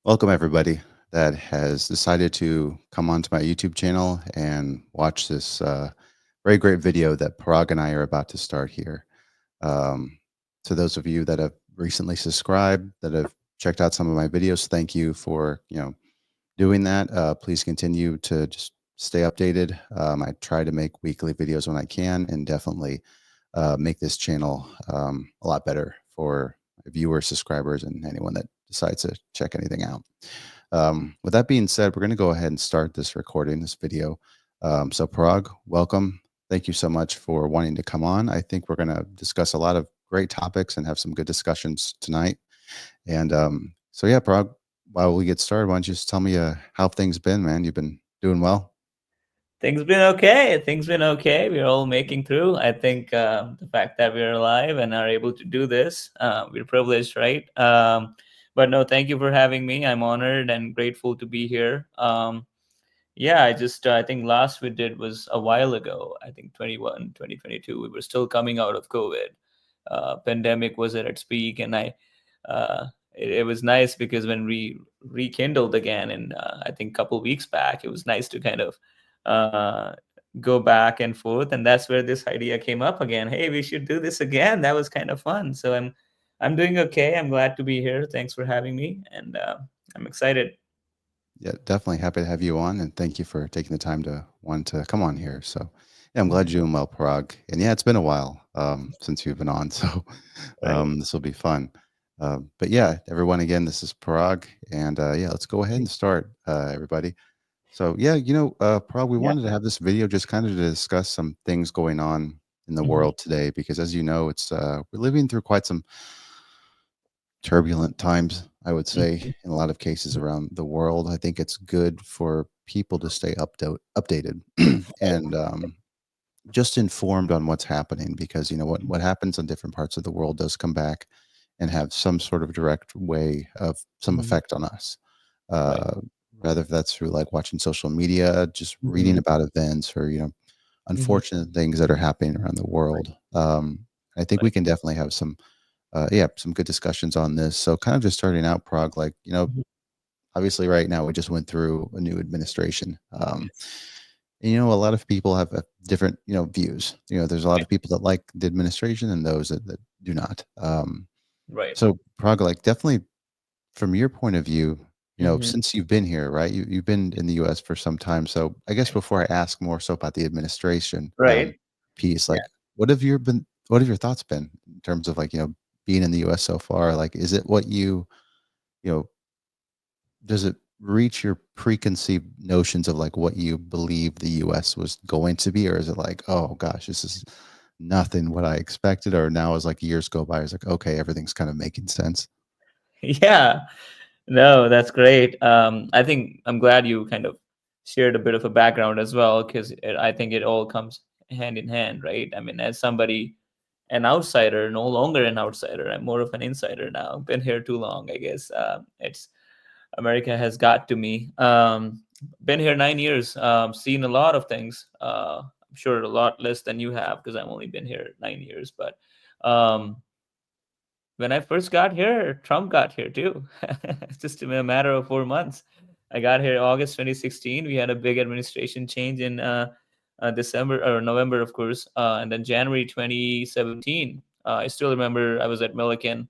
Welcome, everybody that has decided to come onto my YouTube channel and watch this very great video that Parag and I are about to start here. Um, to those of you that have recently subscribed, that have checked out some of my videos, thank you for doing that. Please continue to just stay updated. I try to make weekly videos when I can, and definitely make this channel a lot better for viewers, subscribers, and anyone that decides to check anything out. With that being said, we're going to go ahead and start this recording, this video. So, Parag, welcome. Thank you so much for wanting to come on. I think we're going to discuss a lot of great topics and have some good discussions tonight. And so, yeah, Parag, while we get started, why don't you just tell me how things been, man? You've been doing well? Things been okay. Things been okay. We're all making through. I think the fact that we're alive and are able to do this, we're privileged, right? But no, thank you for having me. I'm honored and grateful to be here. Yeah, I think last we did was a while ago. I think 2022. We were still coming out of COVID. Pandemic was at its peak, and it was nice because when we rekindled again, and I think a couple weeks back, it was nice to kind of uh, go back and forth, and that's where this idea came up again. Hey, we should do this again. That was kind of fun. So I'm doing okay. I'm glad to be here. Thanks for having me, and I'm excited. Yeah, definitely happy to have you on, and thank you for taking the time to want to come on here. So, yeah, I'm glad Mhm. you're doing well, Parag. And yeah, it's been a while since you've been on, so Right. this will be fun. But yeah, everyone, again, this is Parag, and yeah, let's go ahead and start, everybody. So yeah, Parag, we Yeah. wanted to have this video just kind of to discuss some things going on in the Mhm. world today, because as you know, it's we're living through quite some turbulent times, I would say, Mhm. in a lot of cases around the world. I think it's good for people to stay updated and just informed on what's happening, because what happens in different parts of the world does come back and have some sort of direct way of some Mhm. effect on us. Right. Uh, Rather if that's through like watching social media, just reading Mhm. about events or Mhm. unfortunate things that are happening around the world. I think we Right. can definitely have some good discussions on this. So kind of just starting out, Prague, like, Mhm. obviously right now we just went through a new administration. Yes. And, a lot of people have different, views. There's a lot of people that like the administration and those that do not. Right. So Prague, like definitely from your point of view, Mhm. since you've been here, right? You've been in the US for some time. So I guess before I ask more so about the administration Right. piece, Yeah. like what have your thoughts been in terms of like, being in the US so far? Like, is it what you know, does it reach your preconceived notions of like what you believe the US was going to be? Or is it like, oh gosh, this is nothing what I expected? Or now as like years go by, it's like, okay, everything's kind of making sense. Yeah. No, that's great. I think I'm glad you kind of shared a bit of a background as well, because I think it all comes hand in hand, right? I mean, as somebody, an outsider, no longer an outsider, I'm more of an insider now. Been here too long, I guess. It's America has got to me. Been here 9 years. Seen a lot of things. I'm sure a lot less than you have because I've only been here 9 years. But um, when I first got here, Trump got here too. It's just a matter of 4 months. I got here August 2016. We had a big administration change in December or November, of course, and then January 2017. I still remember I was at Milliken.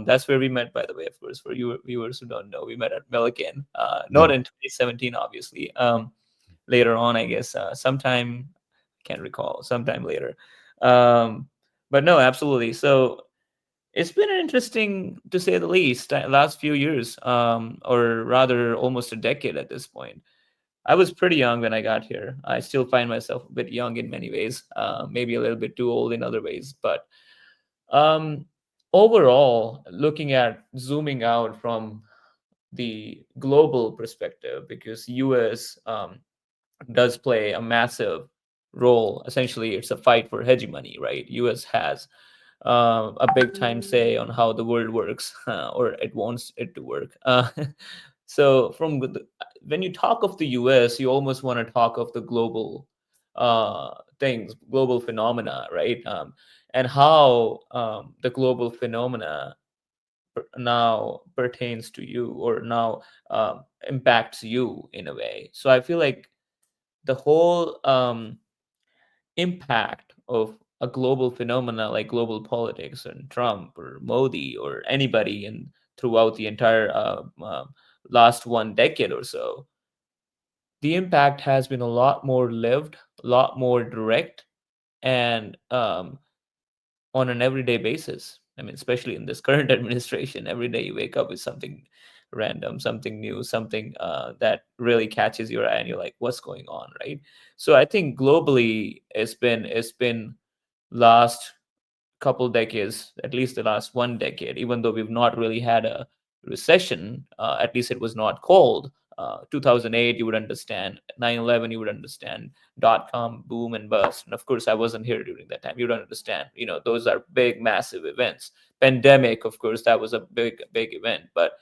That's where we met, by the way, of course, for you viewers who don't know. We met at Milliken, Yeah. not in 2017, obviously. Later on, I guess, sometime, can't recall, sometime later. Um, but no, absolutely. So it's been interesting to say the least. Last few years, or rather, almost a decade at this point. I was pretty young when I got here. I still find myself a bit young in many ways, maybe a little bit too old in other ways. But um, overall, looking at zooming out from the global perspective, because U.S. Does play a massive role. Essentially, it's a fight for hegemony, right? U.S. has a big time say on how the world works, or it wants it to work. So, when you talk of the U.S., you almost want to talk of the global things, global phenomena, right? And how the global phenomena now pertains to you, or now impacts you in a way. So I feel like the whole impact of a global phenomena like global politics and Trump or Modi or anybody in throughout the entire last 1 decade or so, the impact has been a lot more lived, a lot more direct, and on an everyday basis. I mean, especially in this current administration, every day you wake up with something random, something new, something that really catches your eye, and you're like, "What's going on?" Right? So I think globally, it's been last couple decades, at least the last 1 decade, even though we've not really had a recession, at least it was not called. 2008, you would understand. 9/11, you would understand. Dot-com boom and bust. And of course, I wasn't here during that time. You don't understand. Those are big, massive events. Pandemic, of course, that was a big, big event. But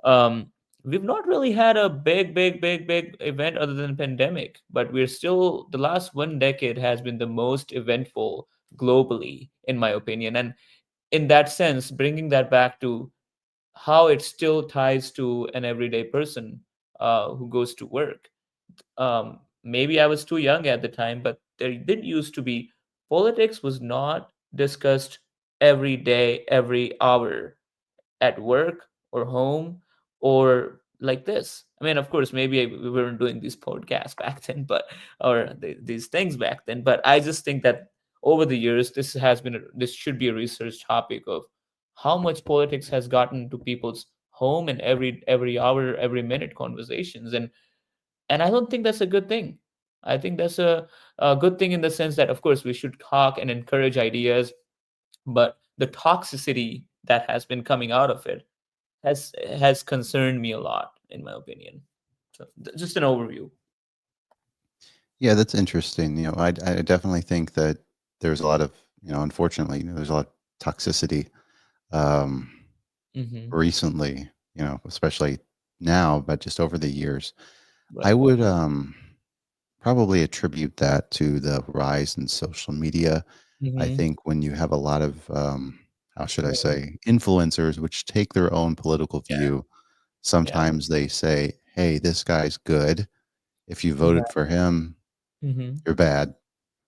um, we've not really had a big, big, big, big event other than pandemic. But we're still, the last 1 decade has been the most eventful globally, in my opinion. And in that sense, bringing that back to how it still ties to an everyday person who goes to work. Maybe I was too young at the time, but there did used to be, politics was not discussed every day, every hour, at work or home, or like this. I mean, of course, maybe we weren't doing these podcasts back then, but or these things back then. But I just think that over the years, this should be a research topic of how much politics has gotten to people's home and every hour, every minute conversations, and I don't think that's a good thing. I think that's a good thing in the sense that, of course, we should talk and encourage ideas, but the toxicity that has been coming out of it has concerned me a lot, in my opinion. So just an overview. Yeah, that's interesting. I definitely think that there's a lot of, unfortunately, there's a lot of toxicity um, Hmm. recently, especially now, but just over the years. I Right. would probably attribute that to the rise in social media. I Hmm. think when you have a lot of, how should I Right. say, influencers which take their own political Yeah. view, Yeah. sometimes they say, hey, this guy's good. If you voted Right. for him, Hmm. you're bad.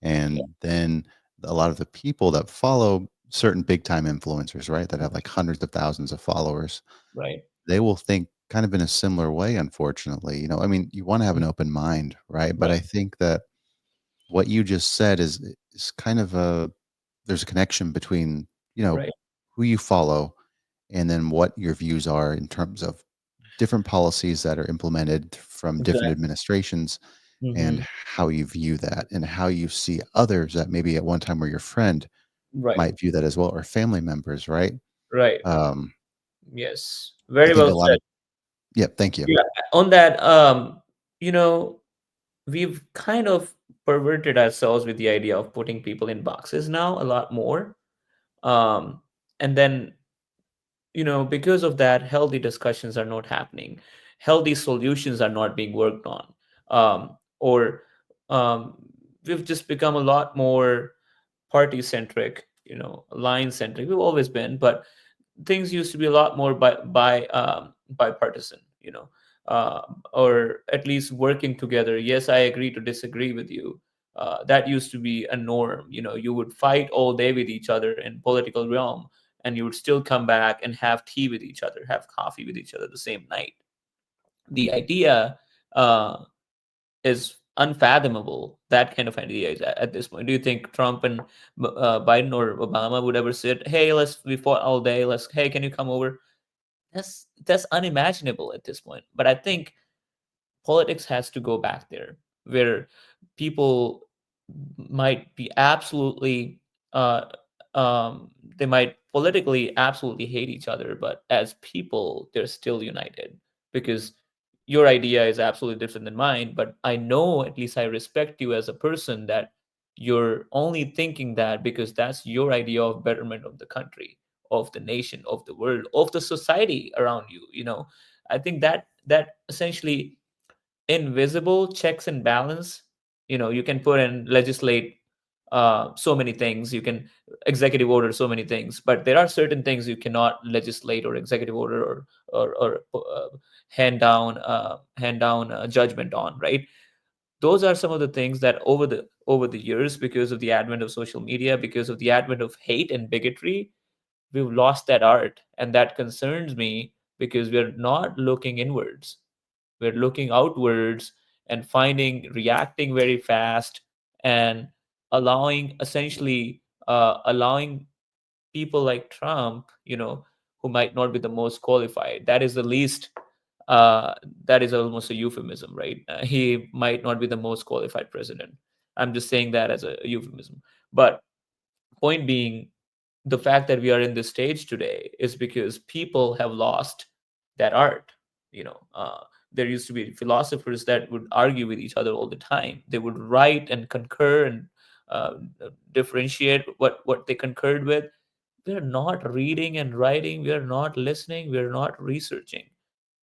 Yeah. And then a lot of the people that follow certain big time influencers, right, that have like hundreds of thousands of followers, Right. they will think kind of in a similar way, unfortunately. I mean, you want to have Mm. an open mind, right? But Right. I think that what you just said is kind of there's a connection between, Right. who you follow and then what your views are in terms of different policies that are implemented from different Exactly. administrations and Hmm. how you view that and how you see others that maybe at one time were your friend Right. might view that as well or family members, right? Right. Um, Yes. I Very think well a lot said. of yeah, thank you. Yeah. On that, you know, we've kind of perverted ourselves with the idea of putting people in boxes now a lot more. And then, because of that, healthy discussions are not happening, healthy solutions are not being worked on, or um, we've just become a lot more party centric, line centric. We've always been, but things used to be a lot more bipartisan, uh, or at least working together. Yes, I agree to disagree with you. That used to be a norm. You would fight all day with each other in political realm, and you would still come back and have tea with each other, have coffee with each other the same night. The idea uh, is unfathomable. That kind of idea is at this point. Do you think Trump and Biden or Obama would ever sit, hey, we fought all day, hey, can you come over? That's unimaginable at this point. But I think politics has to go back there, where people might be absolutely uh, um, they might politically absolutely hate each other, but as people they're still united, because your idea is absolutely different than mine, but I know, at least I respect you as a person, that you're only thinking that because that's your idea of betterment of the country, of the nation, of the world, of the society around you. I think that essentially invisible checks and balance, you can put and legislate so many things. You can executive order so many things, but there are certain things you cannot legislate or executive order or hand down judgment on, right? Those are some of the things that over the years, because of the advent of social media, because of the advent of hate and bigotry, we've lost that art, and that concerns me, because we're not looking inwards, we're looking outwards, and finding reacting very fast, and allowing essentially allowing people like Trump, who might not be the most qualified. That is the least. Uh, that is almost a euphemism, right? He might not be the most qualified president. I'm just saying that as a euphemism. But point being, the fact that we are in this stage today is because people have lost that art. There used to be philosophers that would argue with each other all the time. They would write and concur and uh, differentiate what they concurred with. We are not reading and writing, we are not listening, we are not researching.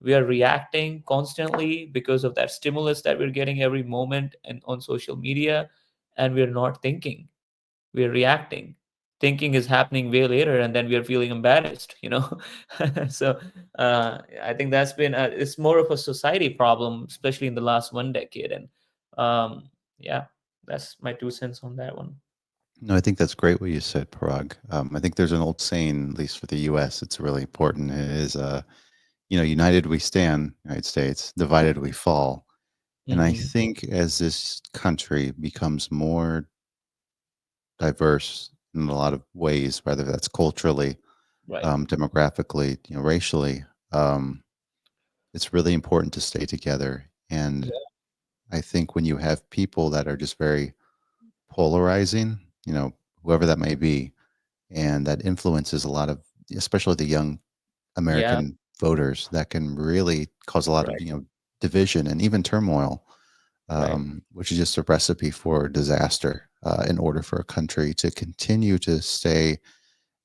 We are reacting constantly because of that stimulus that we're getting every moment and on social media, and we're not thinking, we're reacting. Thinking is happening way later, and then we are feeling embarrassed. So I think that's been it's more of a society problem, especially in the last 1 decade. And yeah, that's my 2 cents on that one. No, I think that's great what you said, Parag. I think there's an old saying, at least for the U.S., it's really important. It is, united we stand, United States, divided we fall. And I Hmm. think as this country becomes more diverse in a lot of ways, whether that's culturally, Right. demographically, racially, um, it's really important to stay together. And Yeah. I think when you have people that are just very polarizing, whoever that may be, and that influences a lot of, especially the young Yeah. American voters, that can really cause a lot of, Right. division and even turmoil, Right. which is just a recipe for disaster in order for a country to continue to stay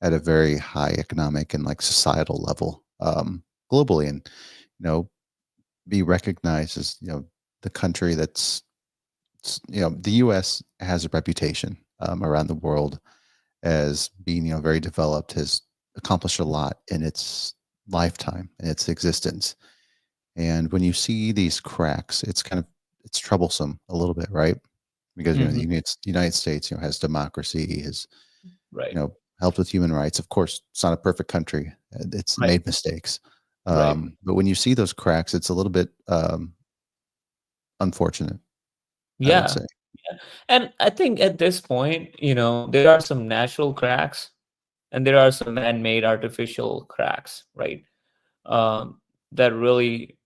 at a very high economic and like societal level globally, and be recognized as the country that's the U.S. has a reputation around the world as being very developed, has accomplished a lot in its lifetime and its existence. And when you see these cracks, it's troublesome a little bit, right? Because the Hmm. United States has democracy, has Right. helped with human rights. Of course, it's not a perfect country; it's Right. made mistakes. Right. But when you see those cracks, it's a little bit unfortunate, I would Yeah. say. Yeah. And I think at this point, there are some natural cracks and there are some man-made artificial cracks, right? Um, that really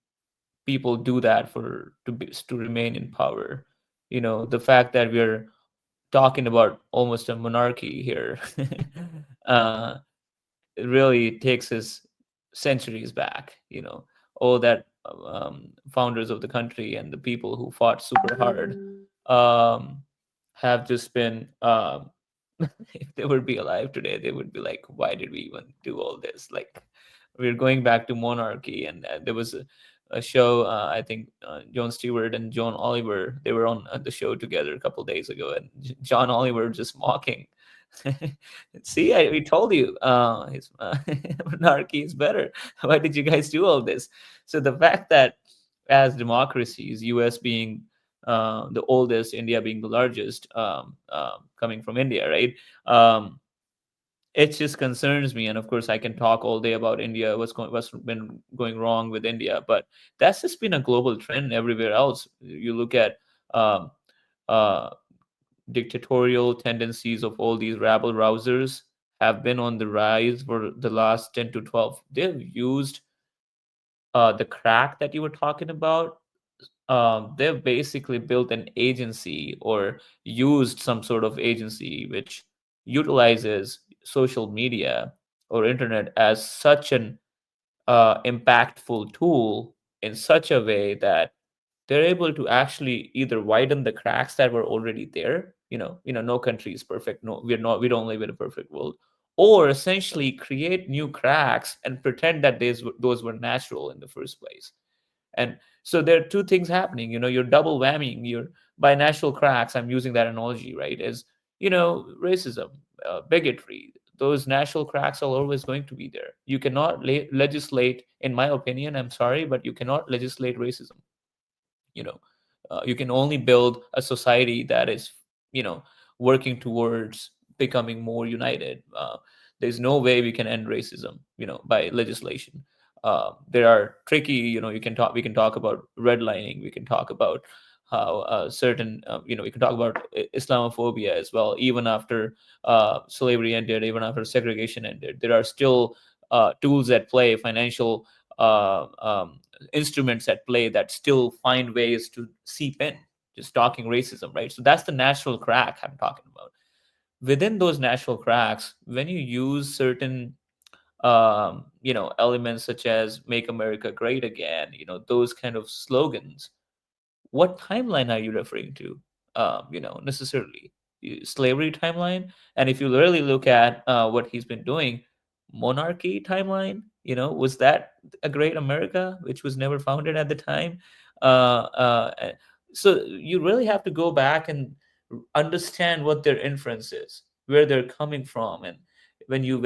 people do that to remain in power. The fact that we're talking about almost a monarchy here, uh, it really takes us centuries back. All that founders of the country and the people who fought super hard um, have just been if they would be alive today, they would be like, why did we even do all this? Like, we're going back to monarchy. And there was a show, I think Jon Stewart and John Oliver, they were on the show together a couple days ago, and John Oliver just mocking. See, we told you, his monarchy is better. Why did you guys do all this? So the fact that as democracies, US being the oldest, India being the largest, coming from India, right? Um, it just concerns me, and of course, I can talk all day about India, what's been going wrong with India, but that's just been a global trend everywhere else. You look at um, uh, dictatorial tendencies of all these rabble rousers have been on the rise for the last 10 to 12. They've used the crack that you were talking about. They've basically built an agency or used some sort of agency which utilizes social media or internet as such an impactful tool in such a way that they're able to actually either widen the cracks that were already there. No country is perfect. No, we're not. We don't live in a perfect world. Or essentially create new cracks and pretend that those were natural in the first place. And so there are two things happening. You're double whamming. You're by natural cracks. I'm using that analogy, right? Is racism, bigotry, those national cracks are always going to be there. You cannot legislate, in my opinion, I'm sorry, but you cannot legislate racism. you know you can only build a society that is working towards becoming more united. There's no way we can end racism by legislation. There are tricky, we can talk about redlining, we can talk about how certain we can talk about Islamophobia as well. Even after slavery ended, even after segregation ended, there are still tools at play, financial instruments at play that still find ways to seep in. Just talking racism, right? So that's the natural crack I'm talking about. Within those natural cracks, when you use certain elements such as "Make America Great Again," those kind of slogans, what timeline are you referring to? Necessarily slavery timeline. And if you really look at what he's been doing, monarchy timeline, was that a great America, which was never founded at the time? Uh, uh, eh, so you really have to go back and understand what their inference is, where they're coming from, and when you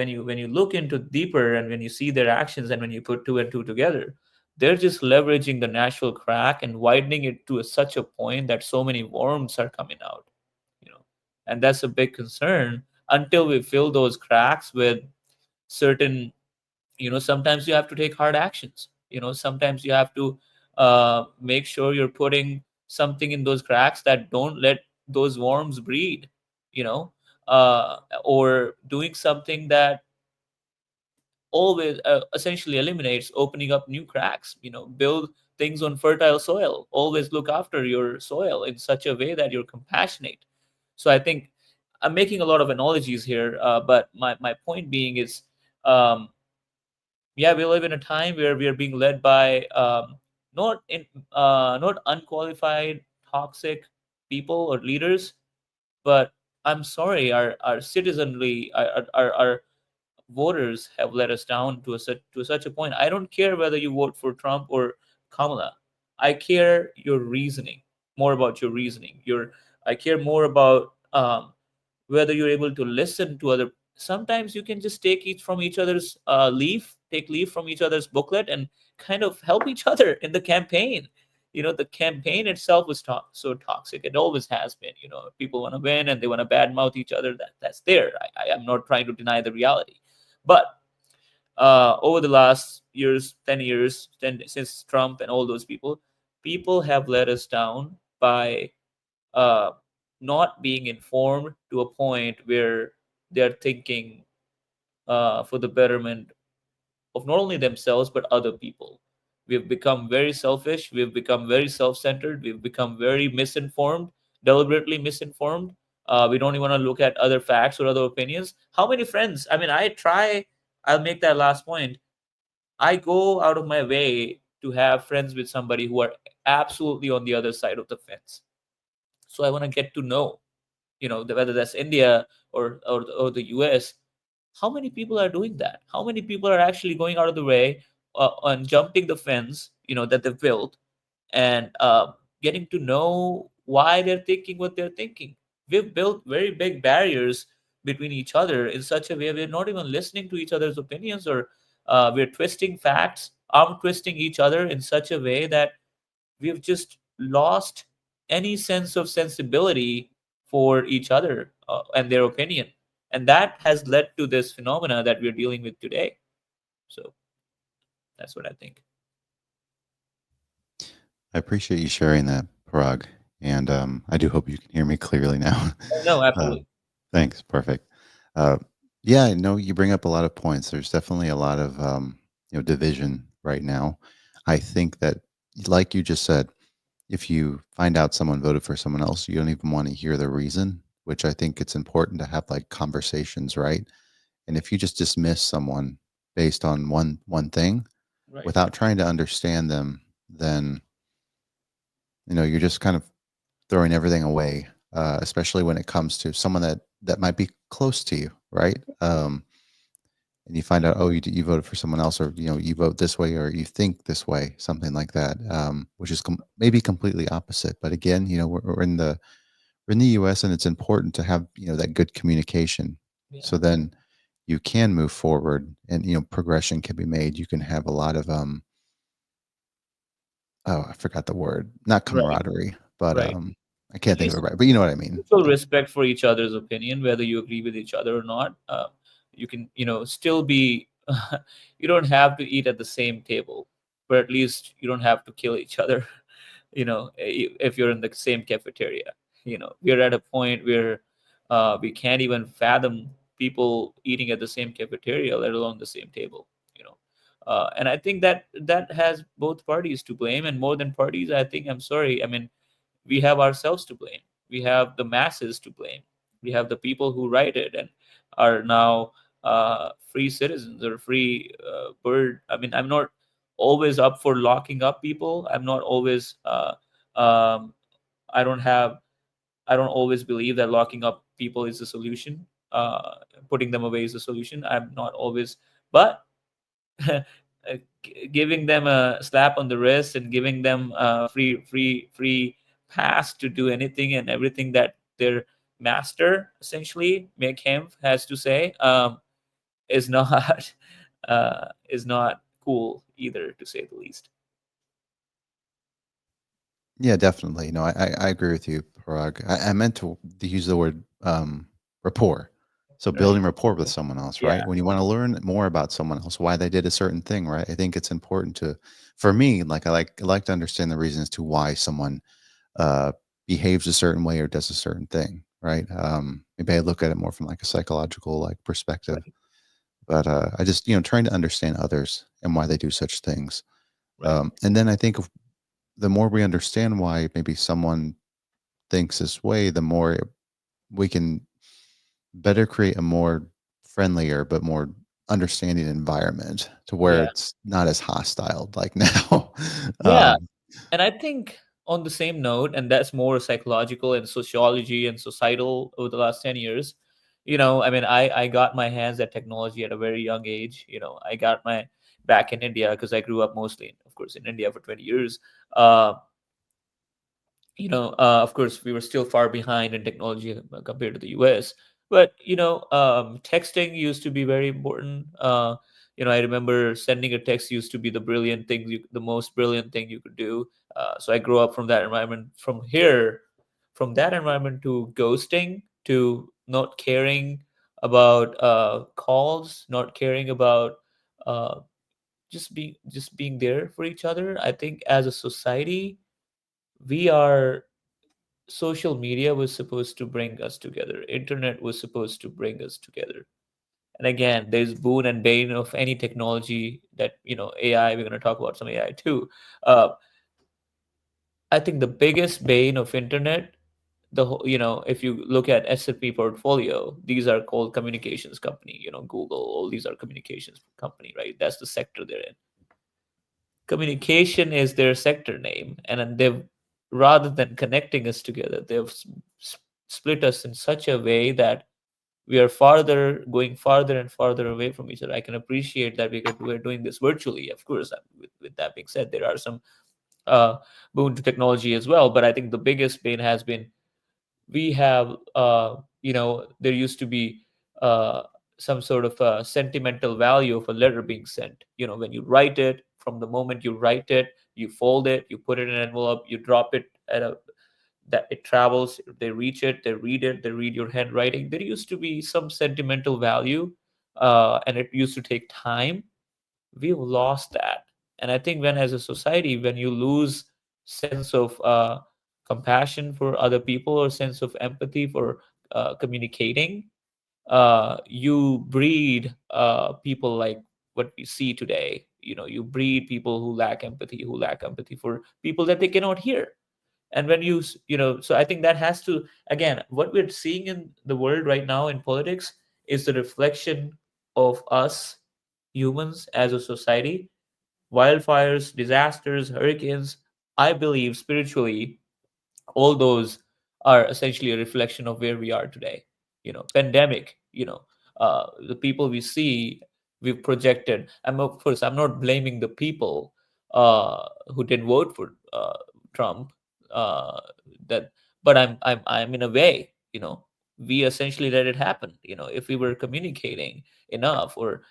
look into deeper, and when you see their actions, and when you put two and two together, they're just leveraging the natural crack and widening it to such a point that so many worms are coming out. you know and that's a big concern until we fill those cracks with certain. Sometimes you have to take hard actions. Sometimes you have to make sure you're putting something in those cracks that don't let those worms breed. you know uh, or doing something that always essentially eliminates opening up new cracks. Build things on fertile soil. Always look after your soil in such a way that you're compassionate. So I think I'm making a lot of analogies here, but my point being is, um, yeah, we live in a time where we are being led by not in not unqualified, toxic people or leaders, but I'm sorry, our citizenry, our voters have let us down to such a point. I don't care whether you vote for Trump or Kamala. I care your reasoning, more about your reasoning. I care more about whether you're able to listen to other. Sometimes you can just take each from each other's take leaf from each other's booklet and kind of help each other in the campaign. The campaign itself was so toxic. It always has been. People want to win and they want to badmouth each other. That's there. I am not trying to deny the reality, but over the last years, 10 years, since Trump and all those people have let us down by uh, not being informed to a point where they're thinking for the betterment of not only themselves but other people. We've become very selfish. We've become very self-centered. We've become very misinformed, deliberately misinformed. We don't even want to look at other facts or other opinions. How many friends? I mean, I try. I'll make that last point. I go out of my way to have friends with somebody who are absolutely on the other side of the fence. So I want to get to know, whether that's India or the US. How many people are doing that? How many people are actually going out of the way on jumping the fence, that they've built, and getting to know why they're thinking what they're thinking? We've built very big barriers between each other in such a way we're not even listening to each other's opinions, or we're twisting facts, arm twisting each other in such a way that we've just lost any sense of sensibility for each other and their opinion. And that has led to this phenomena that we're dealing with today. So that's what I think. I appreciate you sharing that, Parag, and I do hope you can hear me clearly now. Oh, no, uh, absolutely. Thanks, perfect. Uh, yeah, no, you bring up a lot of points. There's definitely a lot of division right now. I think that, like you just said, if you find out someone voted for someone else, you don't even want to hear the reason. Which I think it's important to have like conversations, right? And if you just dismiss someone based on one thing Right. without trying to understand them, then you're just kind of throwing everything away, especially when it comes to someone that might be close to you, right? And you find out, oh, you voted for someone else, or you vote this way, or you think this way, something like that, which is maybe completely opposite. But again, we're in we're in the US, and it's important to have, that good communication. Yeah. So then you can move forward, and, progression can be made. You can have a lot of, oh, I forgot the word. Not Right. camaraderie, but, Right. I At can't think of least it right, but you know what I mean. mutual Yeah. respect for each other's opinion, whether you agree with each other or not. You can, still be. You don't have to eat at the same table, but at least you don't have to kill each other. If you're in the same cafeteria, we're at a point where we can't even fathom people eating at the same cafeteria, let alone the same table. You know, and I think that has both parties to blame, and more than parties, I think. I'm sorry. I mean, we have ourselves to blame. We have the masses to blame. We have the people who write it and are now free citizens or free bird. I mean, I'm not always up for locking up people. I'm not always. Um, I don't have. I don't always believe that locking up people is the solution. Putting them away is the solution. I'm not always, but giving them a slap on the wrist and giving them free pass to do anything and everything that their master, essentially Mick Kempf, has to say, is not is not cool either, to say the least. Yeah, definitely. No, I agree with you, Parag. I meant to use the word, rapport. So Right. building rapport with someone else, Yeah. right? When you want to learn more about someone else, why they did a certain thing, right? I think it's important for me, like I like to understand the reasons to why someone uh, behaves a certain way or does a certain thing, right? Maybe I look at it more from like a psychological like perspective, Right. but I just trying to understand others and why they do such things, Right. and then I think the more we understand why maybe someone thinks this way, the more we can better create a more friendlier but more understanding environment to where Yeah. it's not as hostile like now. Yeah. um, And I think on the same note, and that's more psychological and sociology and societal over the last 10 years, I mean, I got my hands at technology at a very young age. I got my back in India because I grew up mostly, of course, in India for 20 years. Uh, of course, we were still far behind in technology compared to the US. But texting used to be very important. I remember sending a text used to be the most brilliant thing you could do. So I grew up from that environment. From that environment to ghosting, to not caring about calls, not caring about uh, just being there for each other. I think as a society, we are social media was supposed to bring us together. Internet was supposed to bring us together. And again, there's boon and bane of any technology that, AI, we're going to talk about some AI too. uh, I think the biggest bane of internet, if you look at S&P portfolio, these are called communications company. Google, all these are communications company, right? That's the sector they're in. Communication is their sector name, and then they've, rather than connecting us together, they've split us in such a way that we are going farther and farther away from each other. I can appreciate that we're doing this virtually, of course. With that being said, there are some uh, boon to technology as well, but I think the biggest bane has been, we have there used to be uh, some sort of sentimental value of a letter being sent. When you write it, from the moment you write it, you fold it, you put it in an envelope, you drop it at a that it travels, they reach it, they read it, they read your handwriting. There used to be some sentimental value, and it used to take time. We've lost that. And I think, when as a society, when you lose sense of compassion for other people, or sense of empathy for communicating, you breed people like what we see today. You breed people who lack empathy, for people that they cannot hear. And when so I think that has to, again, what we're seeing in the world right now in politics is the reflection of us humans as a society. Wildfires, disasters, hurricanes, I believe spiritually, all those are essentially a reflection of where we are today. Pandemic, the people we see, we've projected. Of course, I'm not blaming the people who didn't vote for Trump. uh, that but I'm in a way, we essentially let it happen. If we were communicating enough, or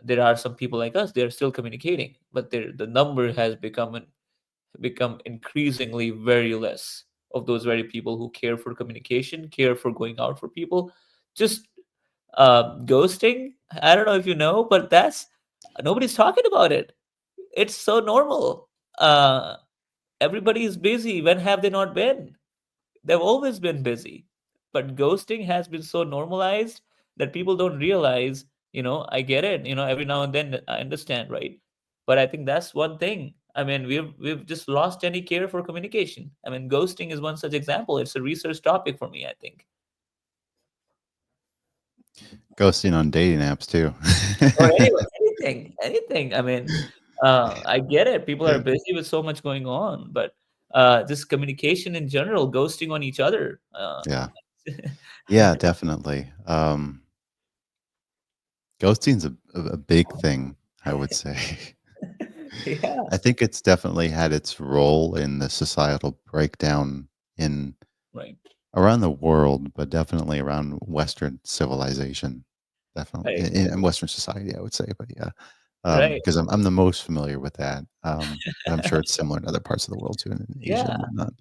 there are some people like us, they're still communicating, but the number has become increasingly very less of those very people who care for communication, care for going out for people. Just ghosting, I don't know if you know, but that's nobody's talking about it. It's so normal. Everybody is busy. When have they not been? They've always been busy. But ghosting has been so normalized that people don't realize, I get it, every now and then I understand, right? But I think that's one thing. I mean, we've just lost any care for communication. I mean, ghosting is one such example. It's a research topic for me, I think. Ghosting on dating apps too. Or anything. I mean, I get it. People are Yeah, busy with so much going on, but just communication in general, ghosting on each other. yeah, yeah, definitely. Ghosting's a big thing, I would say. Yeah, I think it's definitely had its role in the societal breakdown in right. around the world, but definitely around Western civilization, definitely Right. in Western society, I would say. But yeah, Right. because I'm the most familiar with that, but I'm sure it's similar in other parts of the world too, in Asia Yeah. and whatnot.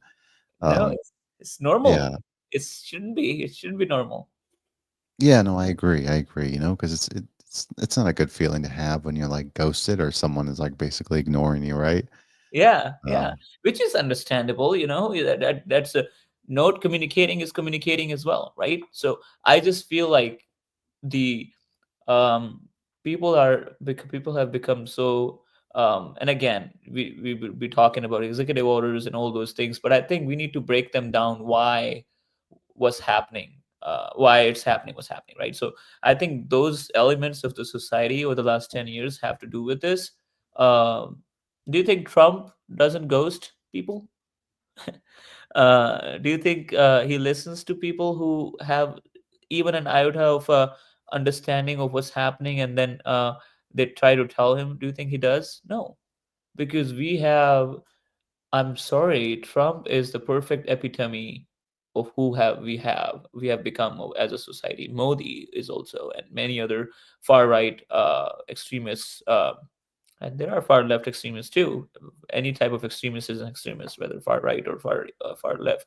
No, Um, it's normal. yeah, It shouldn't be. It shouldn't be normal. yeah, no, I agree. I agree. You know, because it's not a good feeling to have when you're like ghosted or someone is like basically ignoring you, right? Yeah, yeah. Um, Which is understandable, that's a note communicating is communicating as well, right? So I just feel like the um people have become so and again, we will be talking about executive orders and all those things, but I think we need to break them down, what's happening, why it's happening, what's happening, right? So I think those elements of the society over the last 10 years have to do with this. Do you think Trump doesn't ghost people? Do you think he listens to people who have even an iota of understanding of what's happening, and then they try to tell him? Do you think he does? No, because I'm sorry, Trump is the perfect epitome of we have become as a society. Modi is also, and many other far right extremists, and there are far left extremists too. Any type of extremist is an extremist, whether far right or far left.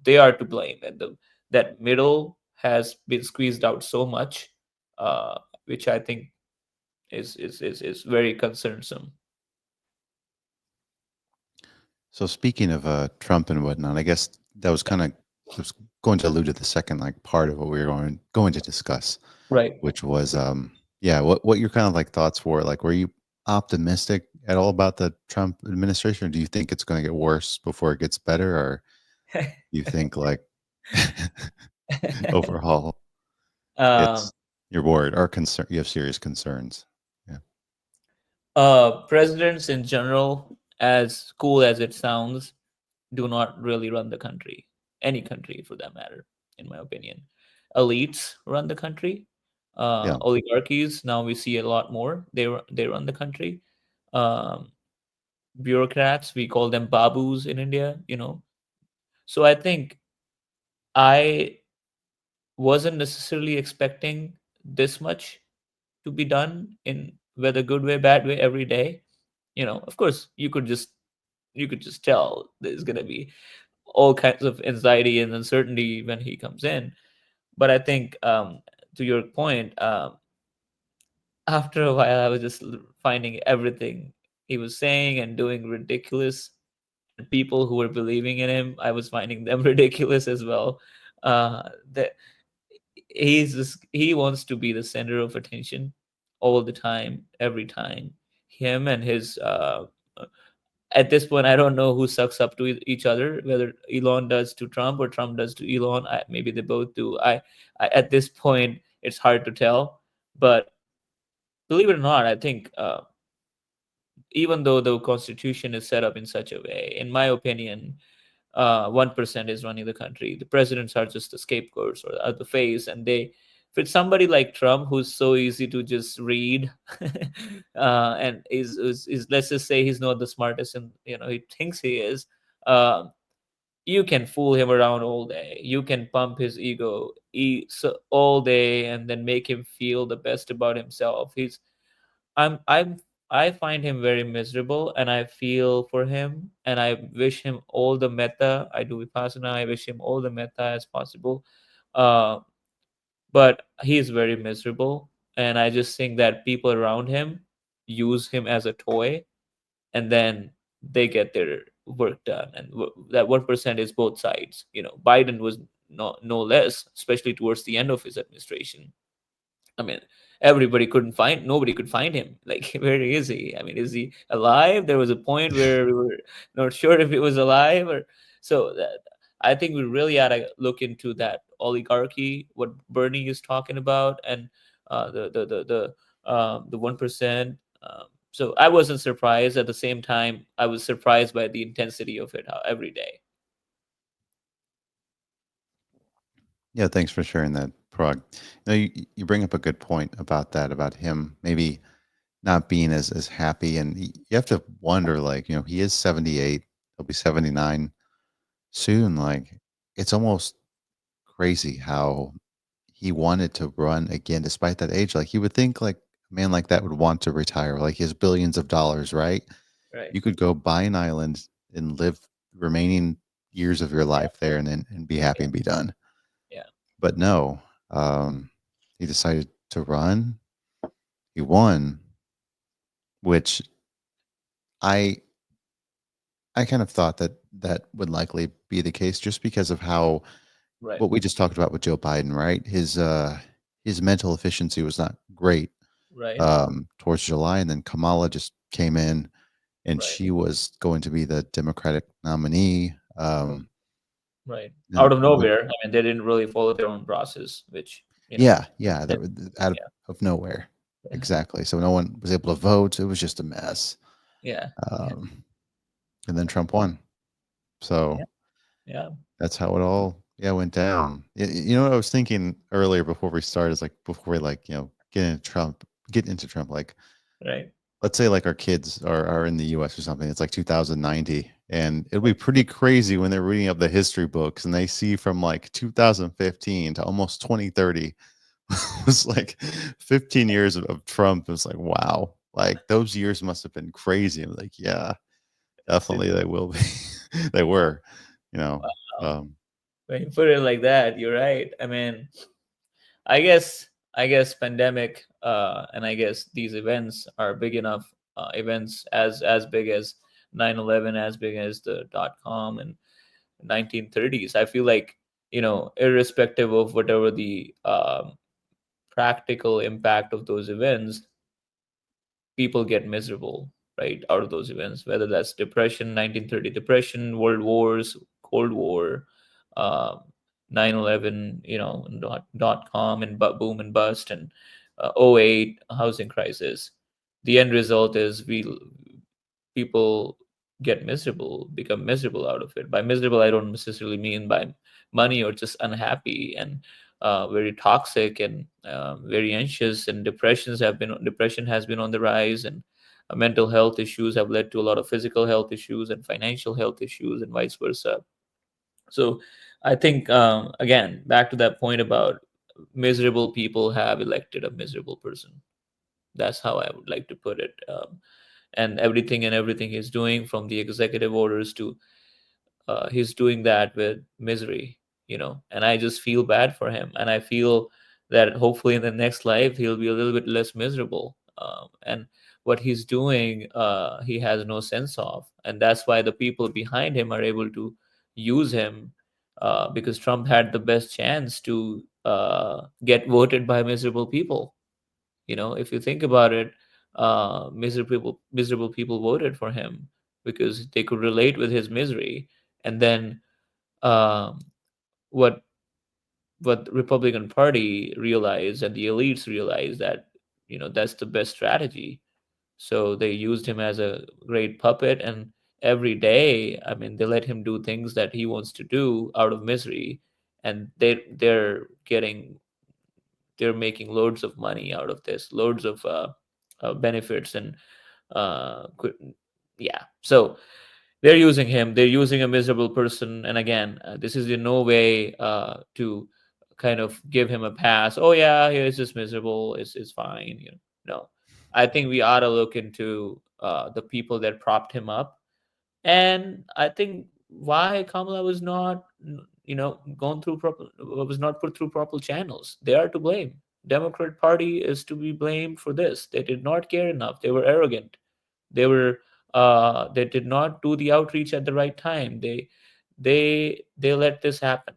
They are to blame, and that middle has been squeezed out so much, uh, which I think is very concernsome. so speaking of Trump and whatnot, I guess that was kind of was going to allude to the second like part of what we were going to discuss, Right. which was yeah, what your kind of like thoughts were. Like, were you optimistic at all about the Trump administration, or do you think it's going to get worse before it gets better, or you think like overall um, it's you're worried or concern you have serious concerns? Yeah, Presidents in general, as cool as it sounds, do not really run the country, any country for that matter, in my opinion. Elites run the country. yeah. Oligarchies, now we see a lot more. They run the country. Um, Bureaucrats, we call them babus in India. So I think I wasn't necessarily expecting this much to be done in whether good way, bad way, every day. Of course, you could just tell there's gonna be all kinds of anxiety and uncertainty when he comes in. But I think, to your point, after a while, I was just finding everything he was saying and doing ridiculous. And people who were believing in him, I was finding them ridiculous as well. That he wants to be the center of attention all the time, every time. Him and his at this point, I don't know who sucks up to each other, whether Elon does to Trump or Trump does to Elon. Maybe they both do. At this point, it's hard to tell. But believe it or not, I think, even though the constitution is set up in such a way, in my opinion, 1% is running the country. The presidents are just the scapegoats or are the face, and if it's somebody like Trump who's so easy to just read, and is let's just say he's not the smartest, and he thinks he is. Uh, you can fool him around all day. You can pump his ego all day and then make him feel the best about himself. I'm I find him very miserable, and I feel for him, and I wish him all the metta. I do vipassana. I wish him all the metta as possible. Uh, but he is very miserable, and I just think that people around him use him as a toy, and then they get their work done. And that 1% is both sides. Biden was no less, especially towards the end of his administration. I mean, nobody could find him. Like, where is he? I mean, is he alive? There was a point where we were not sure if he was alive, or so that I think we really ought to look into that oligarchy, what Bernie is talking about, and the 1%. So I wasn't surprised. At the same time, I was surprised by the intensity of it every day. Yeah, thanks for sharing that, Parag. You bring up a good point about that, about him maybe not being as happy, and you have to wonder, like, he is 78, he'll be 79 soon. Like, it's almost crazy how he wanted to run again despite that age. Like, you would think, like, a man like that would want to retire, like, he has billions of dollars, right? Right. You could go buy an island and live remaining years of your Yeah. life there, and be happy Yeah. and be done. Yeah. But no, he decided to run. He won, which I I kind of thought that that would likely be the case, just because of how Right. what we just talked about with Joe Biden, right? His mental efficiency was not great Right. towards July, and then Kamala just came in, and Right. she was going to be the Democratic nominee. Right. And Out of with nowhere. I mean, they didn't really follow their own process, which, Yeah, yeah, that, that was out yeah, of nowhere. yeah, Exactly. So no one was able to vote. It was just a mess. yeah, yeah, Um, and then Trump won. So yeah, yeah. that's how it all, yeah, went down. You know what I was thinking earlier before we started is, like, before we, like, get into Trump, like, Right. let's say, like, our kids are in the US or something. It's like 2090, and it'll be pretty crazy when they're reading up the history books and they see from like 2015 to almost 2030. It was like 15 years of Trump. It was like, wow, like, those years must have been crazy. I'm like, yeah, It's definitely they will be. They were, you know. Um, When you put it like that, you're right. I mean, I guess I guess pandemic, and I guess these events are big enough, events as big as 9/11, as big as the dot com and 1930s. I feel like, irrespective of whatever the practical impact of those events, people get miserable, right, out of those events, whether that's depression, 1930 depression, world wars, cold war, um, 9/11, dot com and boom and bust, and '08 housing crisis. The end result is people get miserable, become miserable out of it. By miserable, I don't necessarily mean by money, or just unhappy and very toxic, and very anxious, and depression has been on the rise, and mental health issues have led to a lot of physical health issues and financial health issues, and vice versa. So I think, again, back to that point about miserable people have elected a miserable person. That's how I would like to put it. And everything he's doing, from the executive orders to, he's doing that with misery, and I just feel bad for him, and I feel that hopefully in the next life he'll be a little bit less miserable. And what he's doing, he has no sense of, and that's why the people behind him are able to use him, because Trump had the best chance to get voted by miserable people. If you think about it, miserable people voted for him because they could relate with his misery. And then, um, what what the Republican Party realized, and the elites realized, that that's the best strategy. So they used him as a great puppet, and every day, I mean, they let him do things that he wants to do out of misery, and they're making loads of money out of this, loads of benefits, and uh, qu- yeah. So They're using him. They're using a miserable person. And again, this is in no way to kind of give him a pass. Oh yeah, he's just miserable. It's fine. You know, no. I think we ought to look into the people that propped him up, and I think why Kamala was not, gone through proper, was not put through proper channels. They are to blame. Democrat Party is to be blamed for this. They did not care enough. They were arrogant. They did not do the outreach at the right time. They let this happen.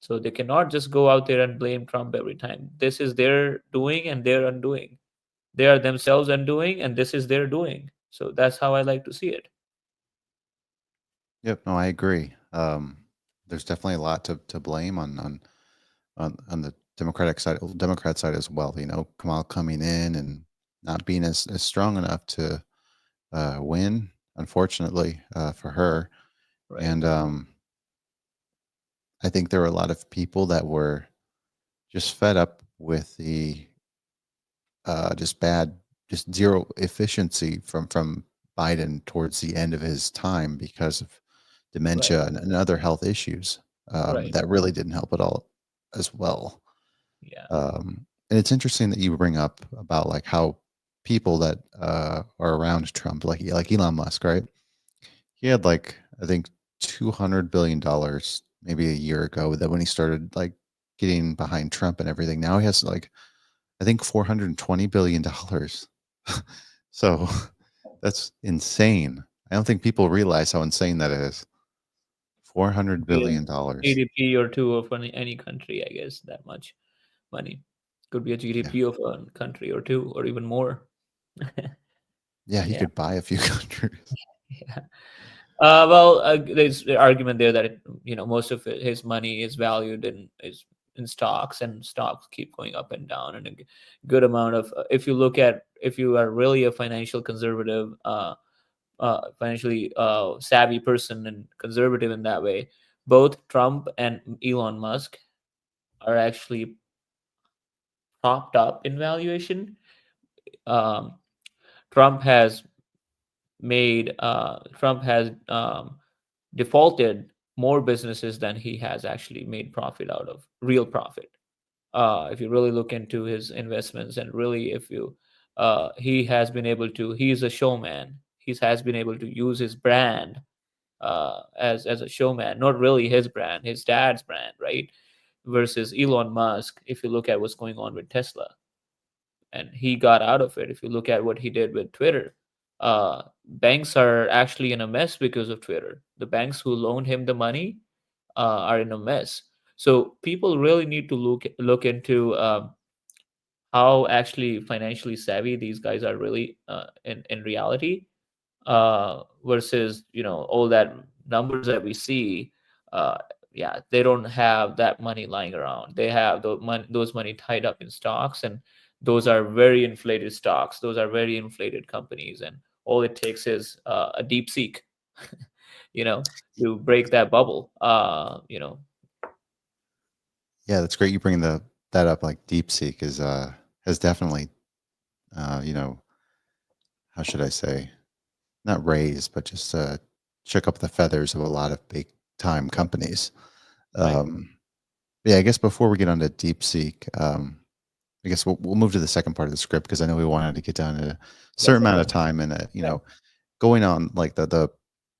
So they cannot just go out there and blame Trump every time. This is their doing and their undoing. They are themselves undoing, and this is their doing. So that's how I like to see it. Yep, no, I agree. There's definitely a lot to blame on the Democrat side as well. You know, Kamal coming in and not being as strong enough to win, unfortunately for her. Right. And I think there were a lot of people that were just fed up with the just bad, just zero efficiency from Biden towards the end of his time because of Right. dementia and other health issues Right. that really didn't help at all as well. Yeah. And it's interesting that you bring up about like how people that are around Trump, like Elon Musk, right? He had like I think $200 billion maybe a year ago that when he started like getting behind Trump and everything. Now he has like I think $420 billion. So that's insane. I don't think people realize how insane that is. Four hundred Could be billion a dollars. GDP or two of any country, I guess, that much money. Could be a Yeah, GDP of a country or two or even more. yeah, he Yeah. could buy a few countries. Yeah. Well, there's the argument there that most of his money is valued in stocks, and stocks keep going up and down. And a good amount of, if you are really a financial conservative, financially savvy person and conservative in that way, both Trump and Elon Musk are actually propped up in valuation. Um, Trump has Trump has defaulted more businesses than he has actually made profit out of, real profit. If you really look into his investments, and really, if you he has been able to, he's a showman. He has been able to use his brand as a showman, not really his brand, his dad's brand, right? Versus Elon Musk, if you look at what's going on with Tesla, and he got out of it. If you look at what he did with Twitter, banks are actually in a mess because of Twitter. The banks who loaned him the money are in a mess. So people really need to look into how actually financially savvy these guys are really in reality, versus all that numbers that we see. uh, yeah, they don't have that money lying around. They have those money tied up in stocks, and those are very inflated stocks. Those are very inflated companies, and all it takes is a deep seek, you know, to break that bubble. Yeah, that's great. You bring that up. Like DeepSeek is has definitely you know how should I say not raised but just shook up the feathers of a lot of big time Right. companies. Right. Um, yeah, I guess before we get on to DeepSeek, I guess we'll move to the second part of the script because I know we wanted to get down at a certain That's amount of okay. time and Yeah. going on like the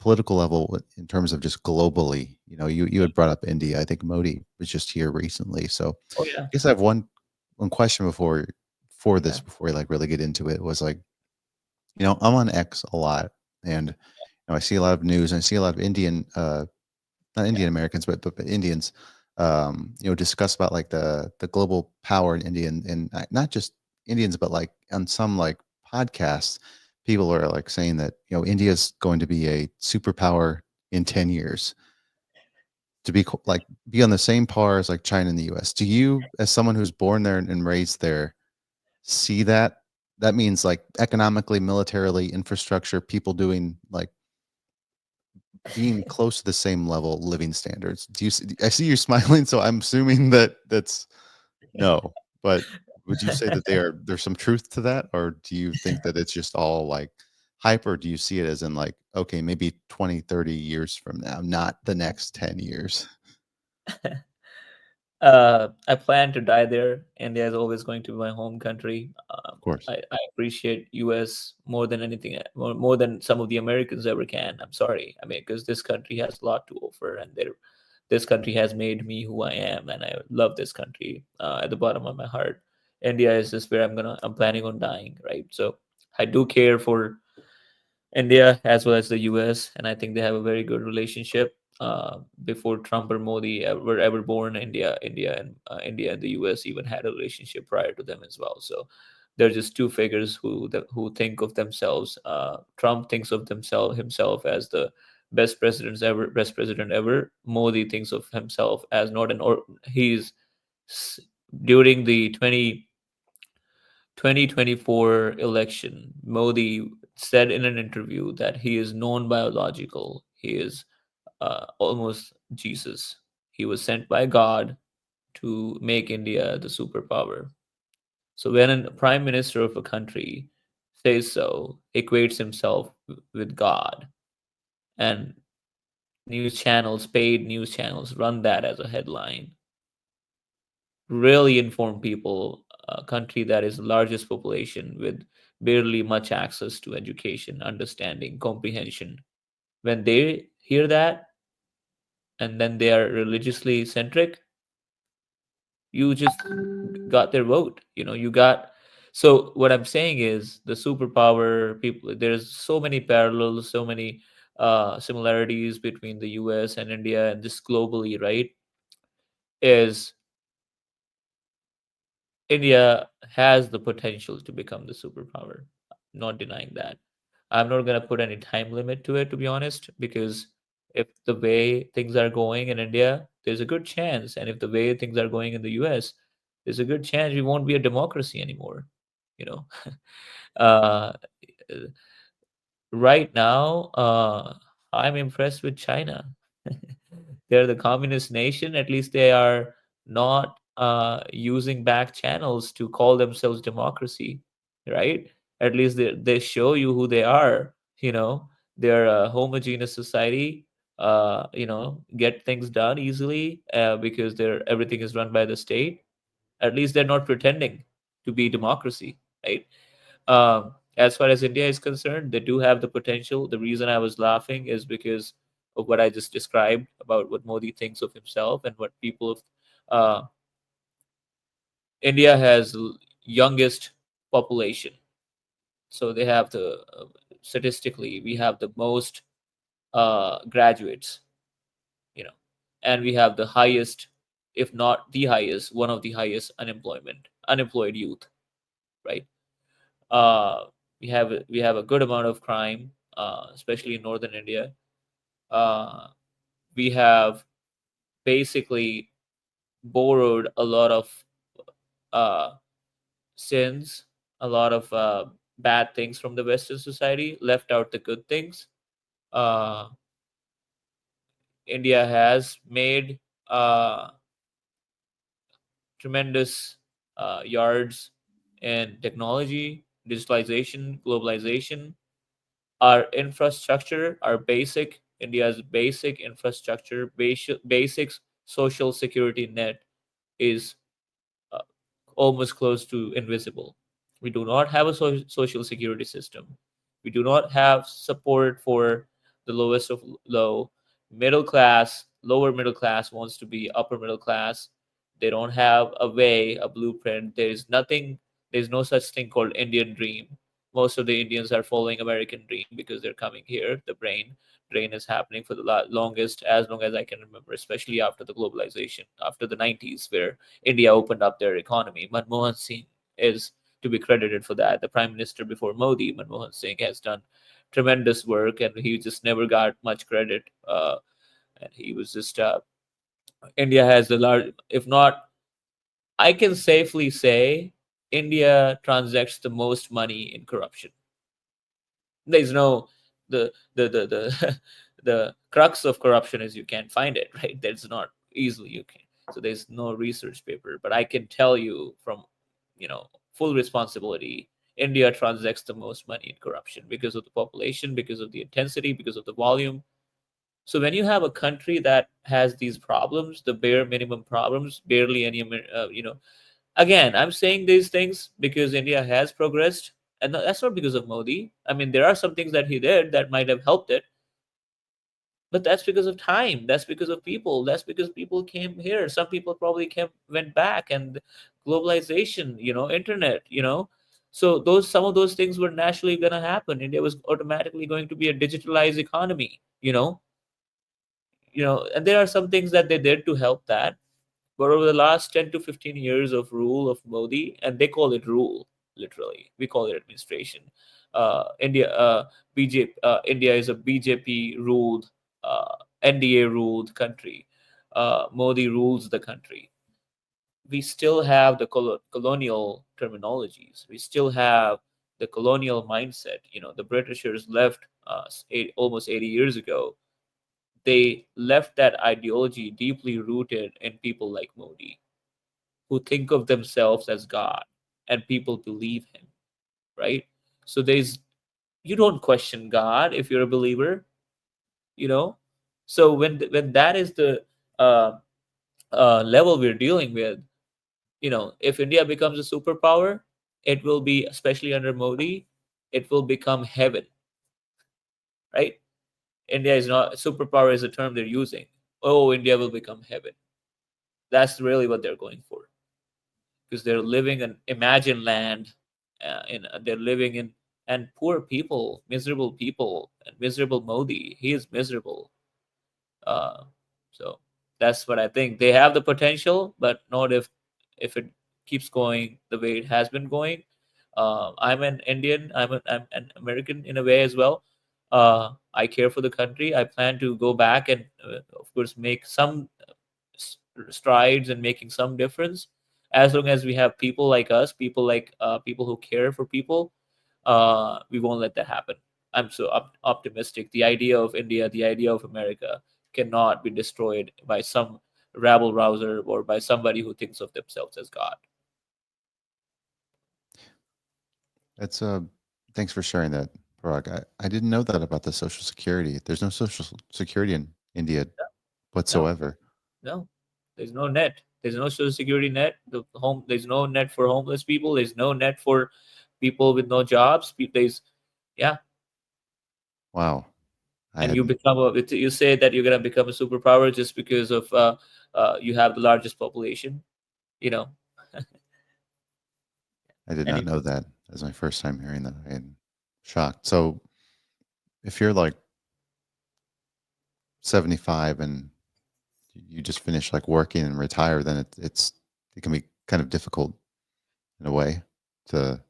political level in terms of just globally. You Yeah. had brought up India. I think Modi was just here recently, so Oh I yeah. guess I have one question before this Yeah. before we like really get into it was like I'm on X a lot and I see a lot of news and I see a lot of Indian not Yeah. Indian Americans, but Indians, discuss about like the global power in India and not just Indians, but like on some like podcasts, people are like saying that India is going to be a superpower in 10 years to like be on the same par as like China and the U.S. Do you, as someone who's born there and raised there, see that? That means like economically, militarily, infrastructure, people doing like being close to the same level living standards. I see you smiling, so I'm assuming that that's no. But would you say that there's some truth to that, or do you think that it's just all like hyper do you see it as in like, okay, maybe 20, 30 years from now, not the next 10 years? I plan to die there. India is always going to be my home country. Of course. I appreciate US more than anything, more than some of the Americans ever can. I'm sorry. I mean, because this country has a lot to offer, and this country has made me who I am, and I love this country at the bottom of my heart. India is just where I'm planning on dying, right? So I do care for India as well as the US, and I think they have a very good relationship. Before Trump or Modi were ever born, India and the US even had a relationship prior to them as well. So they're just two figures who think of themselves. Trump thinks of himself as the best president ever. Modi thinks of himself as not an or he's s- during the 2024 election, Modi said in an interview that he is non-biological. He is almost Jesus. He was sent by God to make India the superpower. So when a prime minister of a country says so, equates himself with God, and news channels, paid news channels, run that as a headline, really inform people, a country that is the largest population with barely much access to education, understanding, comprehension. When they hear that and then they are religiously centric, you just got their vote. You got. So what I'm saying is the superpower people. There's so many parallels, so many similarities between the U.S. and India, and just globally, right? Is India has the potential to become the superpower. Not denying that. I'm not going to put any time limit to it, to be honest, because if the way things are going in India, there's a good chance. And if the way things are going in the US, there's a good chance we won't be a democracy anymore. You know, uh, right now, I'm impressed with China. They're the communist nation. At least they are not using back channels to call themselves democracy, right? At least they show you who they are. They're a homogeneous society. Get things done easily because everything is run by the state. At least they're not pretending to be democracy, right? As far as India is concerned, they do have the potential. The reason I was laughing is because of what I just described about what Modi thinks of himself and what people of uh, India has youngest population. So they have statistically, we have the most graduates, you know, and we have the highest, if not the highest, one of the highest unemployed youth, right? Uh, we have a good amount of crime, especially in northern India. Uh, we have basically borrowed a lot of uh, sins, a lot of bad things from the Western society, left out the good things. Uh, India has made tremendous yards in technology, digitalization, globalization. Our infrastructure, our India's basic infrastructure, basic social security net is uh, almost close to invisible. We do not have a social security system. We do not have support for the lowest of low. Middle class, lower middle class wants to be upper middle class. They don't have a blueprint. There's no such thing called Indian dream. Most of the Indians are following American dream because they're coming here. The brain drain is happening for the longest, as long as I can remember, especially after the globalization, after the 90s, where India opened up their economy. Manmohan Singh is to be credited for that. The prime minister before Modi, Manmohan Singh, has done tremendous work, and he just never got much credit. And he was just India has the large, if not, I can safely say India transacts the most money in corruption. There's no the the crux of corruption is you can't find it, right? That's not easily you can. So there's no research paper, but I can tell you from full responsibility, India transacts the most money in corruption because of the population, because of the intensity, because of the volume. So when you have a country that has these problems, the bare minimum problems, barely any, again, I'm saying these things because India has progressed, and that's not because of Modi. I mean, there are some things that he did that might have helped it, but that's because of time. That's because of people. That's because people came here. Some people probably came, went back, and globalization, internet, So those some of those things were naturally going to happen. India was automatically going to be a digitalized economy, and there are some things that they did to help that. But over the last 10 to 15 years of rule of Modi, and they call it rule, literally, we call it administration. India is a BJP ruled, NDA ruled country. Modi rules the country. We still have the colonial terminologies. We still have the colonial mindset. The Britishers left almost 80 years ago. They left that ideology deeply rooted in people like Modi, who think of themselves as God, and people believe him, right? So you don't question God if you're a believer, you know. So when that is the uh, level we're dealing with, if India becomes a superpower, it will be, especially under Modi, it will become heaven, right? India is not superpower is a term they're using. Oh, India will become heaven. That's really what they're going for, because they're living in imagined land, they're living in, and poor people, miserable people, and miserable Modi. He is miserable. Uh, so that's what I think. They have the potential, but not if it keeps going the way it has been going. I'm an Indian. I'm an American in a way as well. I care for the country. I plan to go back and, of course, make some s- strides and making some difference. As long as we have people like us, people who care for people, we won't let that happen. I'm so optimistic. The idea of India, the idea of America, cannot be destroyed by some rabble rouser or by somebody who thinks of themselves as God. That's thanks for sharing that, Parag. I didn't know that about the social security. There's no social security in India No, whatsoever. no, there's no net. There's no social security net. There's no net for homeless people. There's no net for people with no jobs. Yeah, Wow. I and you hadn't become you say that you're gonna become a superpower just because of you have the largest population, you know, I did and not you know that. That was my first time hearing that. I'm shocked. So if you're like 75 and you just finish like working and retire, then it can be kind of difficult in a way to in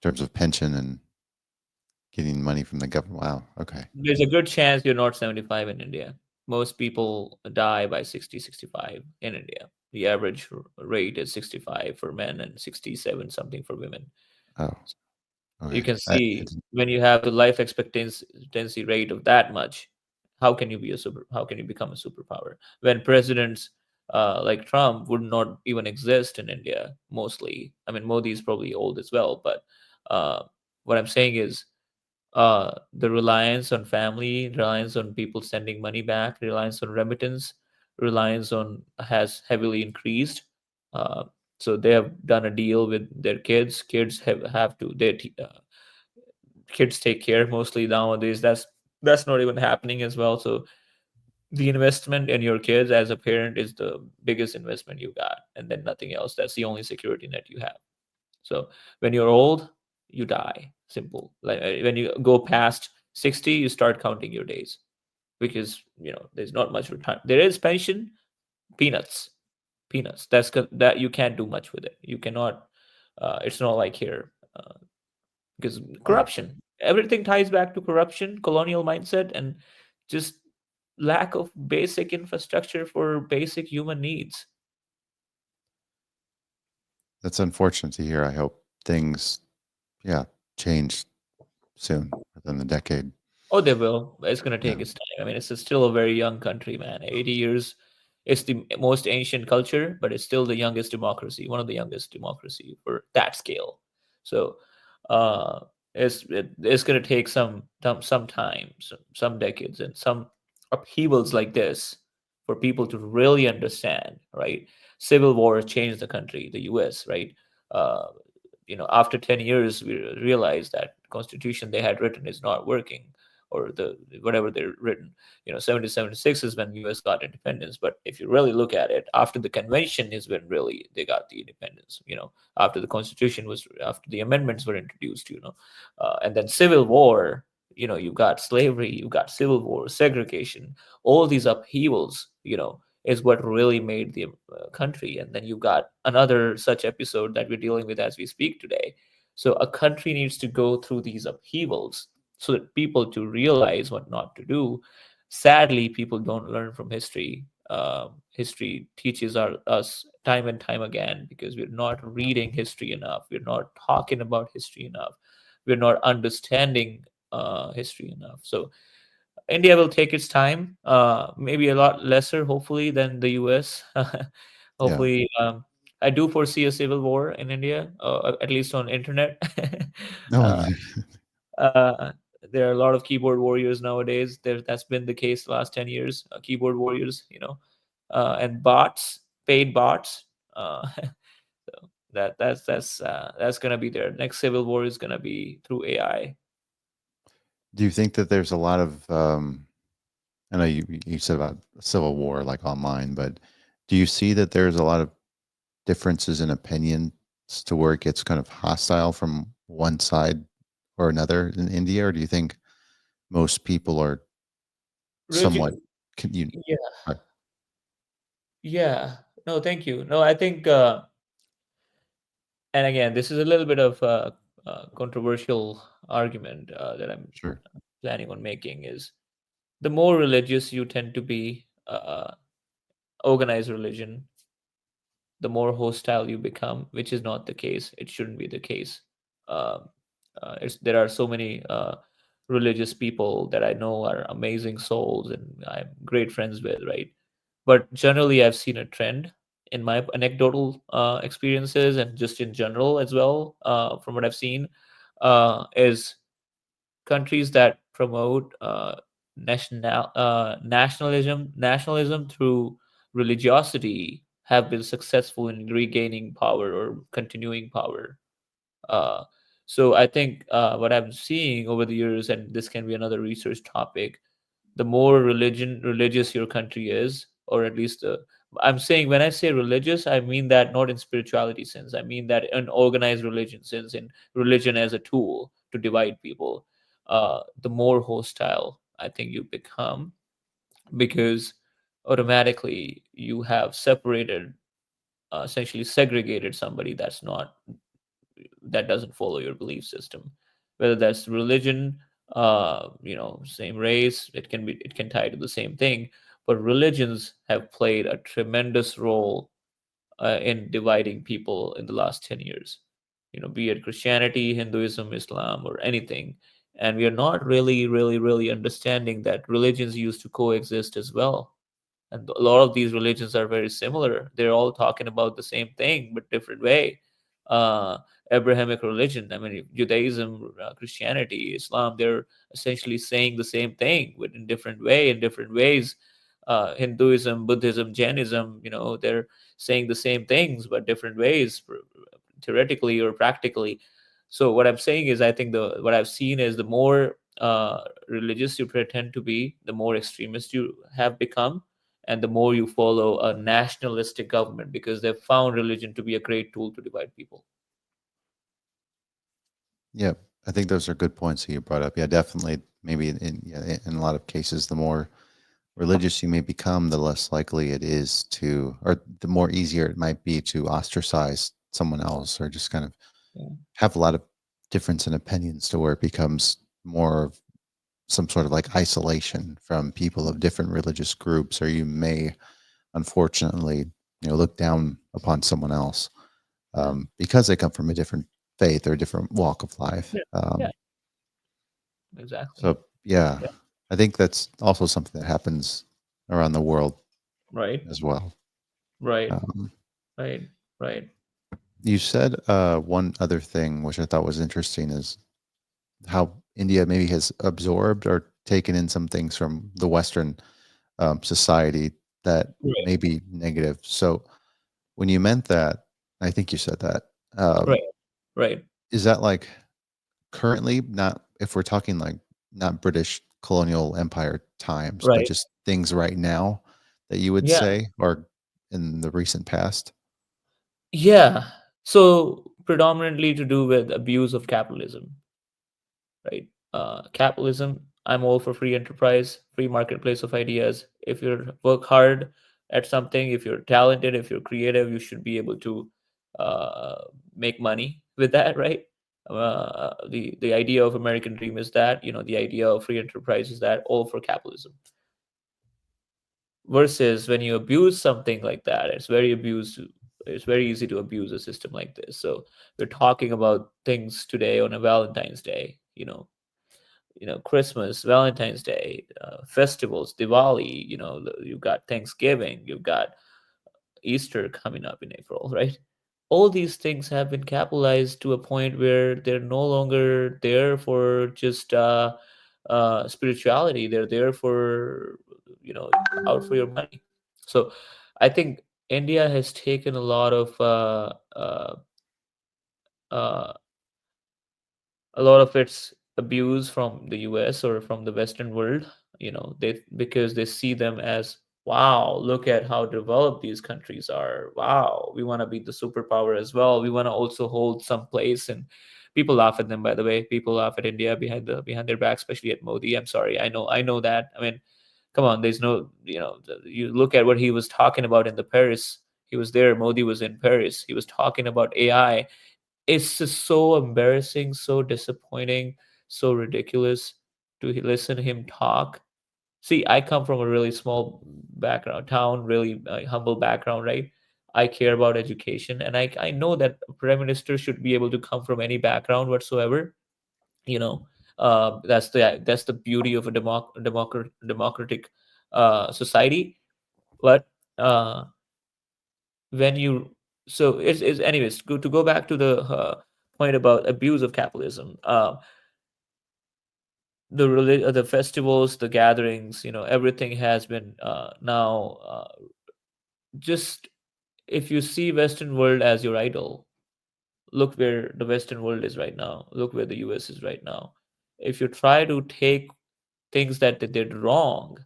terms of pension and getting money from the government. Wow. Okay. there's a good chance you're not 75 in India. Most people die by 60, 65 in India. The average rate is 65 for men and 67 something for women. Oh, You okay. can I see didn't, when you have the life expectancy rate of that much, how can you become a superpower when presidents like Trump would not even exist in India mostly. I mean, Modi is probably old as well, but uh, what I'm saying is the reliance on family, reliance on people sending money back, reliance on remittance, reliance on has heavily increased. Uh, so they have done a deal with their kids. Kids have to kids take care mostly nowadays. That's not even happening as well. So the investment in your kids as a parent is the biggest investment you got, and then nothing else. That's the only security net you have. So when you're old, you die. Simple. Like when you go past 60, you start counting your days, because there's not much retirement. There is pension, peanuts, peanuts. That you can't do much with it. You cannot. It's not like here, because wow. corruption. Everything ties back to corruption, colonial mindset, and just lack of basic infrastructure for basic human needs. That's unfortunate to hear. I hope things, yeah, change soon within the decade. Oh, they will. It's going to Yeah. take its time. I mean, still a very young country, man. 80 years. It's the most ancient culture, but it's still the youngest democracy, one of the youngest democracy for that scale. So, uh, it's going to take some time, some decades, and some upheavals like this for people to really understand, right? Civil war changed the country, the U.S., right? Uh, after 10 years, we realized that constitution they had written is not working, or the whatever they're written. 1776 is when U.S. got independence. But if you really look at it, after the convention is when really they got the independence. After the constitution was, after the amendments were introduced. And then civil war. You've got slavery, you've got civil war, segregation, all these upheavals. Is what really made the country. And then you've got another such episode that we're dealing with as we speak today. So a country needs to go through these upheavals so that people to realize what not to do. Sadly, people don't learn from history. History teaches us time and time again, because we're not reading history enough. We're not talking about history enough. We're not understanding history enough. So India will take its time, maybe a lot lesser, hopefully, than the US. Yeah. Hopefully, I do foresee a civil war in India, at least on internet. No. uh, uh, there are a lot of keyboard warriors nowadays. That's been the case the last 10 years. Keyboard warriors, and bots, paid bots. So that's gonna be there. Next civil war is gonna be through AI. Do you think that there's a lot of I know you said about civil war like online, but do you see that there's a lot of differences in opinions to where it gets kind of hostile from one side or another in India, or do you think most people are somewhat Regi- you yeah, yeah. No, thank you. No, I think, and again, this is a little bit of a controversial argument that I'm sure. planning on making. Is the more religious you tend to be, organized religion, the more hostile you become, which is not the case. It shouldn't be the case. Um, there are so many religious people that I know are amazing souls and I'm great friends with, right? But generally, I've seen a trend in my anecdotal experiences and just in general as well, from what I've seen, is countries that promote nationalism through religiosity have been successful in regaining power or continuing power. Uh, so I think what I'm seeing over the years, and this can be another research topic, the more religious your country is, or at least I'm saying, when I say religious, I mean that not in spirituality sense. I mean that in organized religion sense, in religion as a tool to divide people. The more hostile I think you become, because automatically you have separated, essentially segregated somebody that doesn't follow your belief system, whether that's religion, same race. It can tie to the same thing. But religions have played a tremendous role in dividing people in the last 10 years, be it Christianity, Hinduism, Islam, or anything. And we are not really, really, really understanding that religions used to coexist as well. And a lot of these religions are very similar. They're all talking about the same thing but different way. uh Abrahamic religion, I mean, Judaism, Christianity, Islam, they're essentially saying the same thing but in different way, in different ways. Hinduism, Buddhism, Jainism, they're saying the same things but different ways, theoretically or practically. So what I'm saying is, I think the what I've seen is, the more religious you pretend to be, the more extremist you have become, and the more you follow a nationalistic government, because they've found religion to be a great tool to divide people. Yeah, I think those are good points that you brought up. Yeah, definitely. Maybe yeah, in a lot of cases, the more religious you may become, the less likely it is to, or the more easier it might be to ostracize someone else, or just kind of Yeah, have a lot of difference in opinions to where it becomes more of some sort of like isolation from people of different religious groups, or you may unfortunately look down upon someone else yeah, because they come from a different faith or a different walk of life. yeah, yeah, exactly. So yeah, Yeah, I think that's also something that happens around the world right, as well. right, um, right, right. You said one other thing, which I thought was interesting, is how India maybe has absorbed or taken in some things from the Western society that Right. may be negative. So when you meant that, I think you said that. Right. Um, Right. is that like currently, not if we're talking like not British colonial empire times, but Right. just things right now that you would Yeah. say, or in the recent past? Yeah. So predominantly to do with abuse of capitalism, right? Capitalism, I'm all for free enterprise, free marketplace of ideas. If you work hard at something, if you're talented, if you're creative, you should be able to uh, make money with that, right? The idea of American dream is that, the idea of free enterprise is that all for capitalism. Versus when you abuse something like that, it's very easy to abuse a system like this. So we're talking about things today on a Valentine's Day, Christmas, Valentine's Day, festivals, Diwali, you've got Thanksgiving, you've got Easter coming up in April, right? All these things have been capitalized to a point where they're no longer there for just spirituality. They're there for, out for your money. So I think India has taken a lot of uh, its abuse from the US or from the Western world, they because they see them as, wow, look at how developed these countries are. Wow, we want to be the superpower as well. We want to also hold some place. And people laugh at them, by the way. People laugh at India behind their back, especially at Modi. I'm sorry. I know that. I mean, come on, there's no, you look at what he was talking about in the Paris. He was there. Modi was in Paris. He was talking about AI. It's just so embarrassing, so disappointing, so ridiculous to listen to him talk. See, I come from a really small background, town, really humble background, right? I care about education, and I know that a prime minister should be able to come from any background whatsoever. You know, that's the beauty of a democratic society. But uh, when you so it's anyways to go back to the point about abuse of capitalism. The festivals, the gatherings, everything has been now just if you see Western world as your idol, look where the Western world is right now, look where the US is right now. If you try to take things that they did wrong,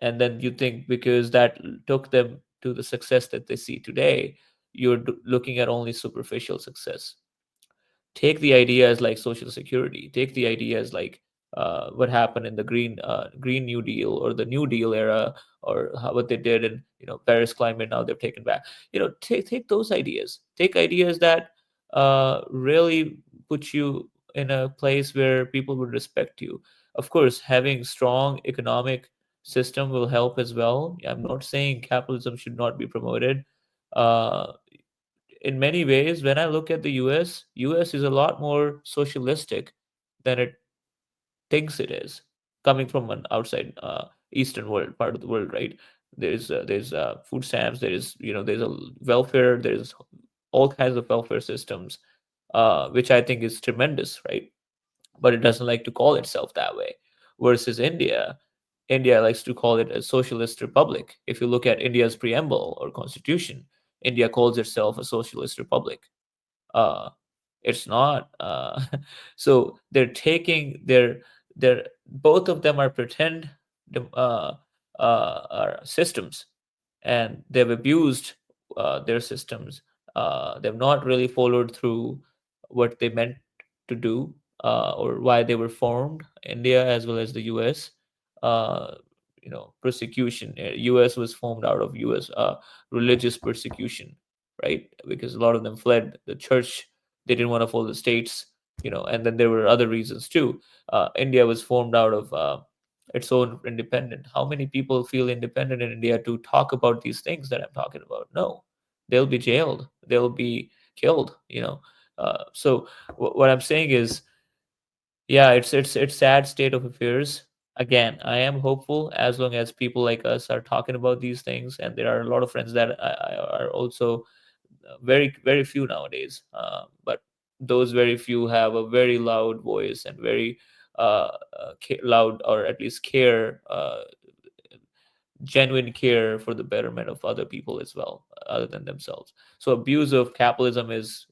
and then you think because that took them to the success that they see today, you're looking at only superficial success. Take the ideas like social security, take the ideas like what happened in the green new deal or the new deal era, or what they did in Paris climate. Now they've taken back. Take those ideas, take ideas that really put you in a place where people would respect you. Of course, having strong economic system will help as well. I'm not saying capitalism should not be promoted. uh, in many ways, when I look at the US is a lot more socialistic than it thinks it is, coming from an outside Eastern world part of the world, right? There's food stamps, there's a welfare, there's all kinds of welfare systems, which I think is tremendous, right? But it doesn't like to call itself that way. Versus India likes to call it a socialist republic. If you look at India's preamble or constitution, India calls itself a socialist republic. uh it's not so they're taking their both of them are pretend systems, and they've abused their systems. They've not really followed through what they meant to do, or why they were formed, India as well as the US. uh, Persecution. US was formed out of US religious persecution, right? Because a lot of them fled the church. They didn't want to follow the states, and then there were other reasons too. India was formed out of its own independent. How many people feel independent in India to talk about these things that I'm talking about? No, they'll be jailed, they'll be killed. So what I'm saying is, yeah, it's sad state of affairs. Again, I am hopeful as long as people like us are talking about these things, and there are a lot of friends that are also very few nowadays, but those very few have a very loud voice and very loud, or at least care, genuine care for the betterment of other people as well, other than themselves. So abuse of capitalism is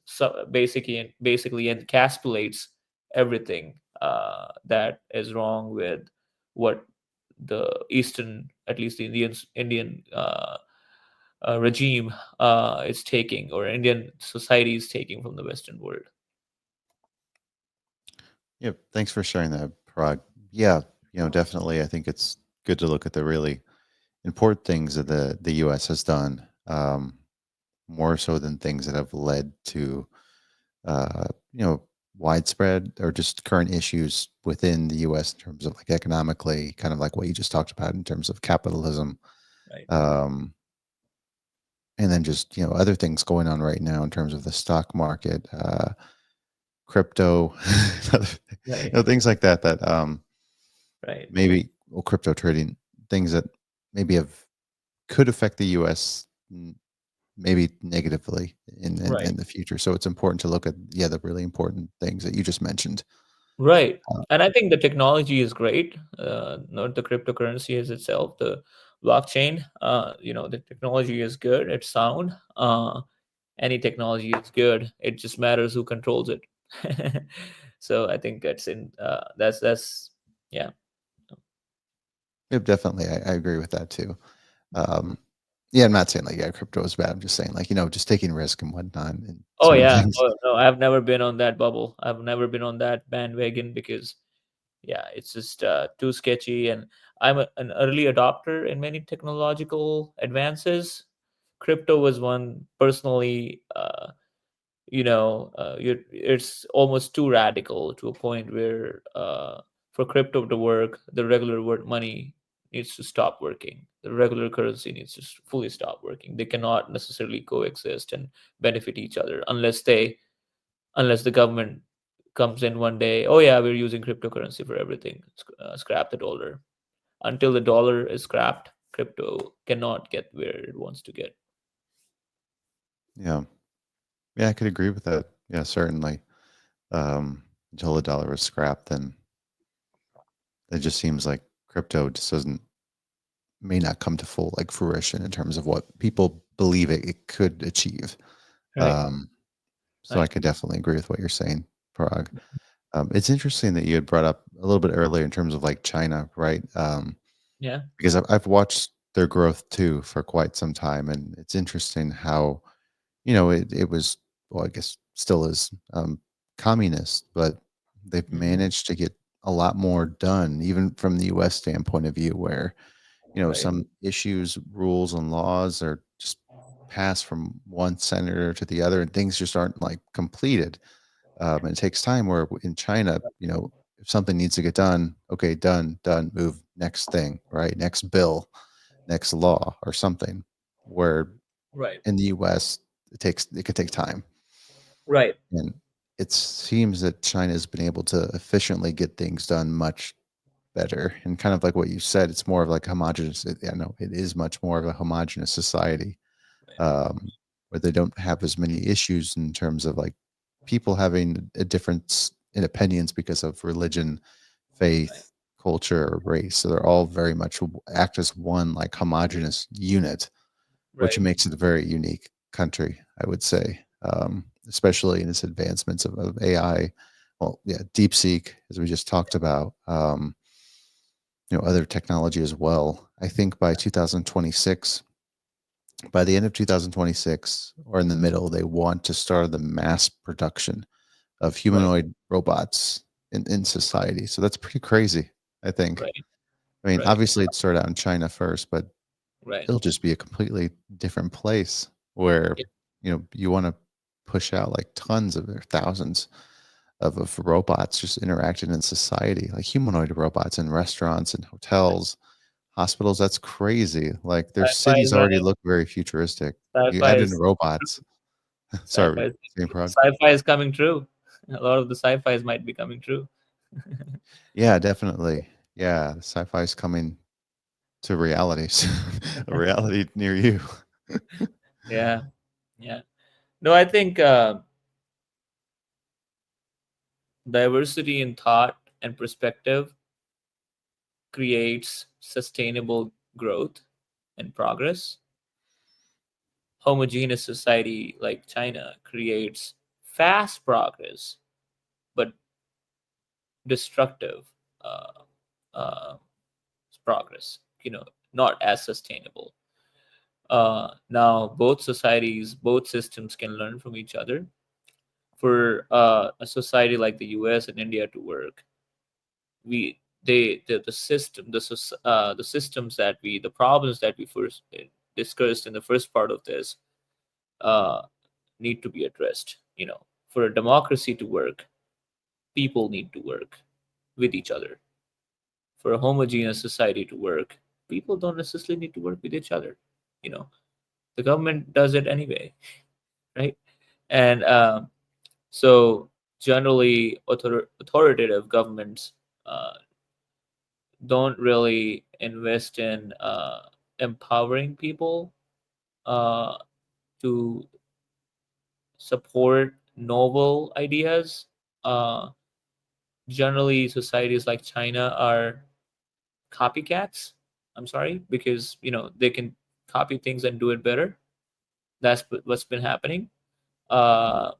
basically encapsulates everything that is wrong with what the Eastern, at least the Indian regime is taking, or Indian society is taking from the Western world. Yeah, thanks for sharing that, Parag. Yeah, definitely. I think it's good to look at the really important things that the U.S. has done, more so than things that have led to uh, you know widespread or just current issues within the U.S. in terms of like economically, kind of like what you just talked about in terms of capitalism, Right. um, and then just other things going on right now in terms of the stock market, crypto, Right. things like that. That Right. maybe well, crypto trading, things that maybe have could affect the U.S. Maybe negatively Right. in the future. So it's important to look at the really important things that you just mentioned. Right. Uh, And I think the technology is great, not the cryptocurrency as itself, the blockchain. The technology is good, it's sound. Any technology is good. It just matters who controls it. So I think that's yeah. yeah, definitely, I agree with that too. Um, yeah, I'm not saying like crypto is bad. I'm just saying like just taking risk and whatnot and Oh certain yeah. things. Oh no, I've never been on that bubble. I've never been on that bandwagon because yeah, it's just too sketchy. And an early adopter in many technological advances. Crypto was one personally. It's almost too radical to a point where for crypto to work, the regular word money needs to stop working. The regular currency needs to fully stop working. They cannot necessarily coexist and benefit each other unless the government comes in one day. Oh yeah, we're using cryptocurrency for everything. Scrap the dollar. Until the dollar is scrapped, crypto cannot get where it wants to get. Yeah, yeah, I could agree with that. Yeah, certainly. Until the dollar is scrapped, then it just seems like crypto just doesn't may not come to full like fruition in terms of what people believe it could achieve. Right. Um, so I Right. could definitely agree with what you're saying, Parag. It's interesting that you had brought up a little bit earlier in terms of like China, right? Yeah. Because I've watched their growth too for quite some time, and it's interesting how it was, well, I guess still is, communist, but they've Hmm. managed to get a lot more done, even from the U.S. standpoint of view, where Right. some issues, rules, and laws are just passed from one senator to the other, and things just aren't like completed. And it takes time. Where in China, if something needs to get done, okay, done, done, move, next thing, right, next bill, next law, or something. Where Right. in the U.S., it could take time, Right. and it seems that China has been able to efficiently get things done much better. And kind of like what you said, it's more of like homogenous. I know it is much more of a homogenous society, Right. um, where they don't have as many issues in terms of like people having a difference in opinions because of religion, Right. faith, culture, or race. So they're all very much act as one like homogenous unit, which Right. makes it a very unique country, I would say, especially in its advancements of AI. Well, yeah, DeepSeek, as we just talked about, other technology as well. I think by 2026, by the end of 2026 or in the middle, they want to start the mass production of Right. humanoid robots in society. So that's pretty crazy, I think. Right. I mean, Right. obviously, it started out in China first, but Right. it'll just be a completely different place where Yeah. you want to push out like tons of or thousands of robots just interacting in society, like humanoid robots in restaurants and hotels, hospitals. That's crazy. Like their Sci-fi cities is already running. look very futuristic. You Sci-fi add in is robots. sci-fi Sorry, is same Prague. sci-fi is coming true. A lot of the sci-fis might be coming true. Yeah, definitely. Yeah, sci-fi is coming to reality, a reality near you. Yeah. Yeah. No, I think diversity in thought and perspective creates sustainable growth and progress. Homogeneous society like China creates fast progress, but destructive uh, uh, progress. Not as sustainable. Now, both societies, both systems can learn from each other. For a society like the U.S. and India to work, we the system the systems that we the problems that we first discussed in the first part of this uh, need to be addressed. For a democracy to work, people need to work with each other. For a homogeneous society to work, people don't necessarily need to work with each other. You know, the government does it anyway, right? And so generally, authoritative governments uh, don't really invest in empowering people uh, to support novel ideas. Uh, Generally, societies like China are copycats. I'm sorry, because they can copy things and do it better. That's what's been happening. Uh,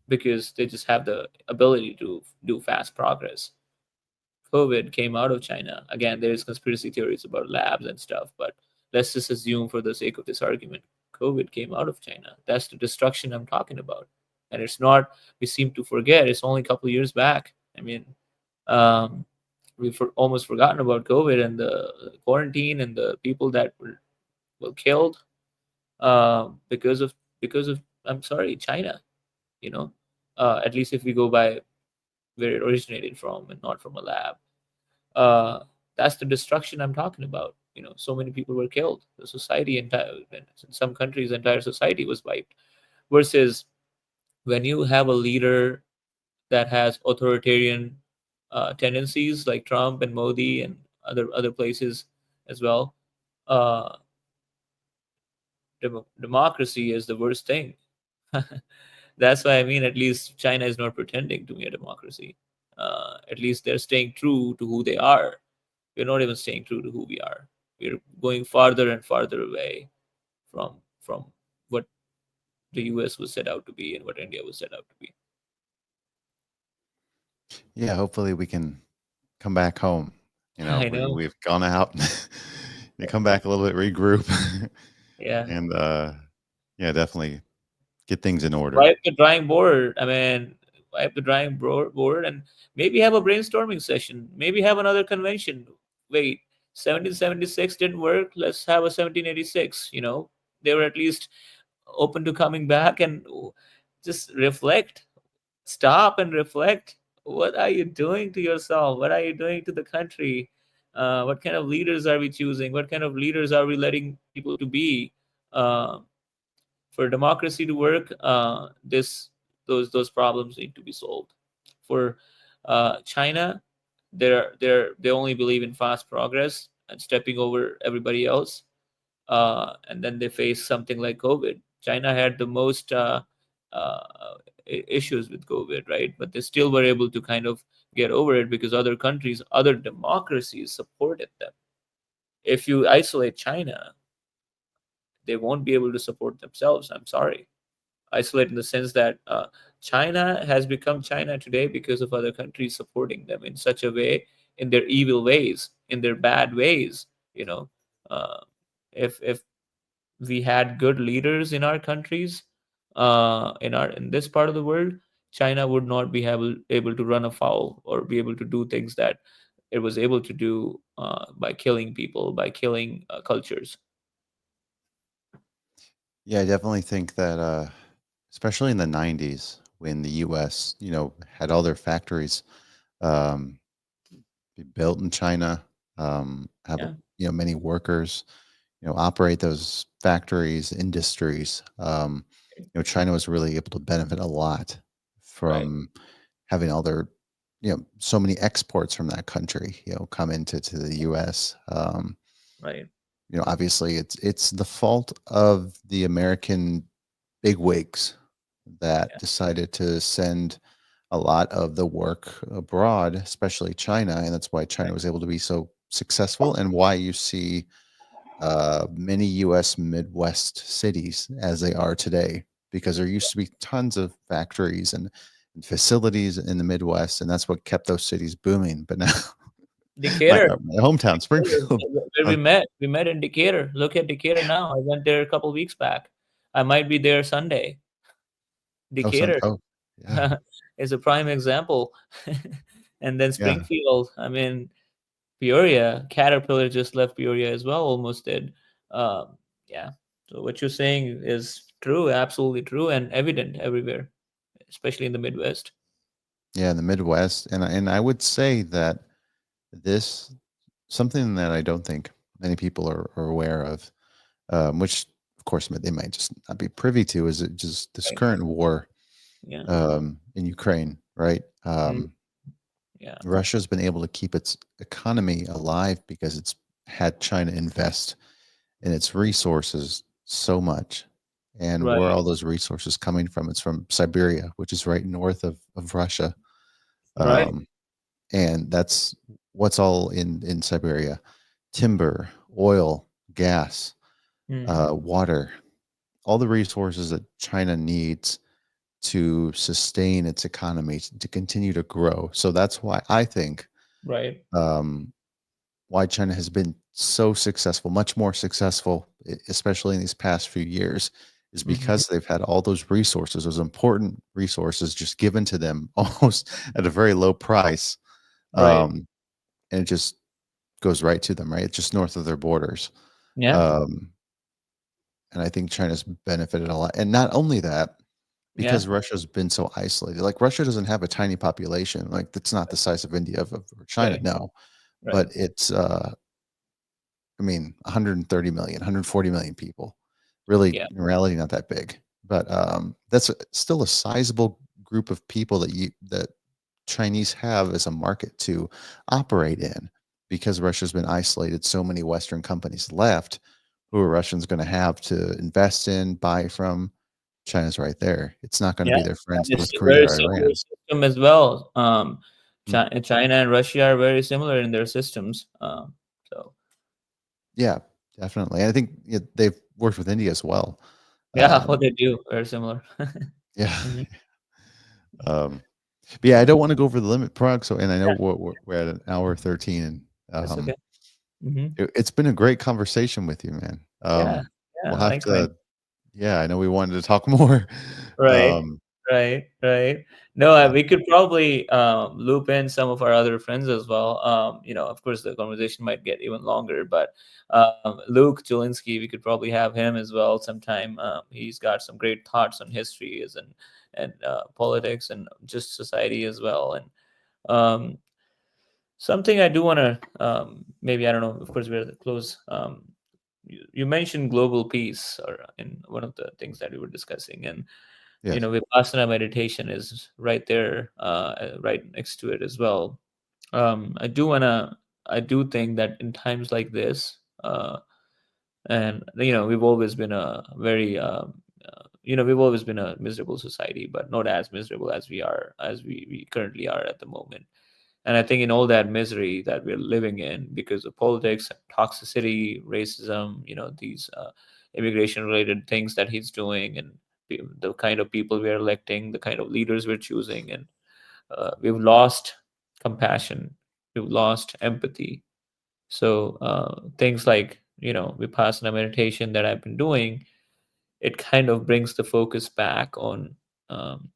because they just have the ability to do fast progress. COVID came out of China. Again, there's conspiracy theories about labs and stuff, but let's just assume for the sake of this argument, COVID came out of China. That's the destruction I'm talking about. And it's not, we seem to forget, it's only a couple of years back. I mean, um, almost forgotten about COVID and the quarantine and the people that were killed because of, I'm sorry, China, you know, at least if we go by where it originated from and not from a lab. uh, that's the destruction I'm talking about. So many people were killed. The society, entire in some countries, entire society was wiped. Versus when you have a leader that has authoritarian tendencies, like Trump and Modi and other places as well. Uh, Democracy is the worst thing. That's why I mean, at least China is not pretending to be a democracy. At least they're staying true to who they are. We're not even staying true to who we are. We're going farther and farther away from what the US was set out to be and what India was set out to be. Yeah, hopefully we can come back home. I know. We've gone out and come back a little bit, regroup, Yeah. and yeah, definitely get things in order. Wipe the drawing board. I mean, wipe the board and maybe have a brainstorming session. Maybe have another convention. Wait, 1776 didn't work. Let's have a 1786. They were at least open to coming back and just reflect. Stop and reflect. What are you doing to yourself? What are you doing to the country? What kind of leaders are we choosing? What kind of leaders are we letting people to be? Uh, for democracy to work, those problems need to be solved. For China, they only believe in fast progress and stepping over everybody else, and then they face something like COVID. China had the most uh, issues with COVID, right? But they still were able to kind of get over it because other countries, other democracies supported them. If you isolate China, they won't be able to support themselves. I'm sorry. Isolate in the sense that China has become China today because of other countries supporting them in such a way, in their evil ways, in their bad ways. You know, uh, if we had good leaders in our countries, in this part of the world, China would not be able to run afoul or be able to do things that it was able to do by killing people, by killing cultures. Yeah, I definitely think that, especially in the '90s when the U.S., had all their factories um, be built in China, have Yeah, many workers, operate those factories, industries. China was really able to benefit a lot right, from having all their, so many exports from that country, come into the U.S. right, Obviously, it's the fault of the American, big wigs that Yeah. decided to send a lot of the work abroad, especially China, and that's why China was able to be so successful, and why you see many U.S. Midwest cities as they are today, because there used to be tons of factories and facilities in the Midwest, and that's what kept those cities booming. But now, Decatur, my hometown, Decatur, Springfield, where uh, we met in Decatur. Look at Decatur now. I went there a couple weeks back. I might be there Sunday. Decatur oh, yeah, is a prime example. And then yeah, Springfield, I mean, Peoria, Caterpillar just left Peoria as well, almost did. Yeah. So what you're saying is true, absolutely true, and evident everywhere, especially in the Midwest. yeah, in the Midwest, and I would say that this something that I don't think many people are aware of, which of course they might just not be privy to, is it just this Right. current war Yeah. in Ukraine, right? Mm, yeah. Russia's been able to keep its economy alive because it's had China invest in its resources so much. And Right. where are all those resources coming from? It's from Siberia, which is right north of Russia. Right. Um, and that's what's all in Siberia: timber, oil, gas, Mm, water, all the resources that China needs to sustain its economy to continue to grow. So that's why I think right. um, why China has been so successful, much more successful, especially in these past few years, is Hmm. because they've had all those resources, those important resources, just given to them almost at a very low price, Right. um, and it just goes right to them. Right, it's just north of their borders. Yeah. Um, and I think China's benefited a lot. And not only that, Yeah. because Russia's been so isolated. Like Russia doesn't have a tiny population. Like that's not the size of India or China, Right. no. Right. But it's I mean 130 million, 140 million people. Really Yeah. in reality not that big. But still a sizable group of people that Chinese have as a market to operate in, because Russia's been isolated. So many Western companies left. Who are Russians going to have to invest in, buy from? China's right there. It's not going to Yeah. be their And friends it's North a Korea very or similar Iran. system as well. Mm, China and Russia are very similar in their systems. So yeah, definitely. I think they've worked with India as well. yeah, Um, what they do very similar. yeah. Mhm. um, but yeah, I don't want to go over the limit, Prague. So, and I know Yeah, we're at an hour 13, and that's okay. Hmm. it's been a great conversation with you, man. Yeah, We'll yeah, have likewise. to, yeah, I know we wanted to talk more. Right, Um, right, right. No, yeah, we could probably loop in some of our other friends as well. Of course, the conversation might get even longer, but Luke Jelinski, we could probably have him as well sometime. He's got some great thoughts on history and politics and just society as well. And um, something I do want to maybe I don't know. Of course, we're at the close. You mentioned global peace, or in one of the things that we were discussing, and yes, vipassana meditation is right there, right next to it as well. I do think that in times like this, and we've always been a very we've always been a miserable society, but not as miserable as we currently are at the moment. And I think in all that misery that we're living in because of politics, toxicity, racism, these immigration related things that he's doing, and the kind of people we're electing, the kind of leaders we're choosing, and we've lost compassion, we've lost empathy. So things like, Vipassana meditation that I've been doing, it kind of brings the focus back on um,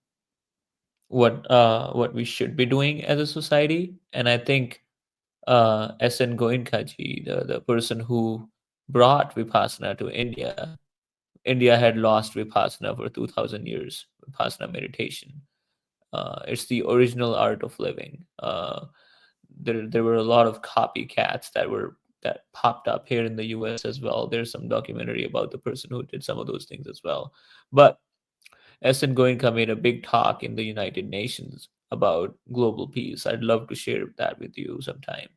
what we should be doing as a society. And I think SN Goenkaji, the person who brought Vipassana to India. India had lost Vipassana for 2000 years, Vipassana meditation. It's the original art of living. There were a lot of copycats that popped up here in the US as well. There's some documentary about the person who did some of those things as well. But SN Goenka made a big talk in the United Nations about global peace. I'd love to share that with you sometime.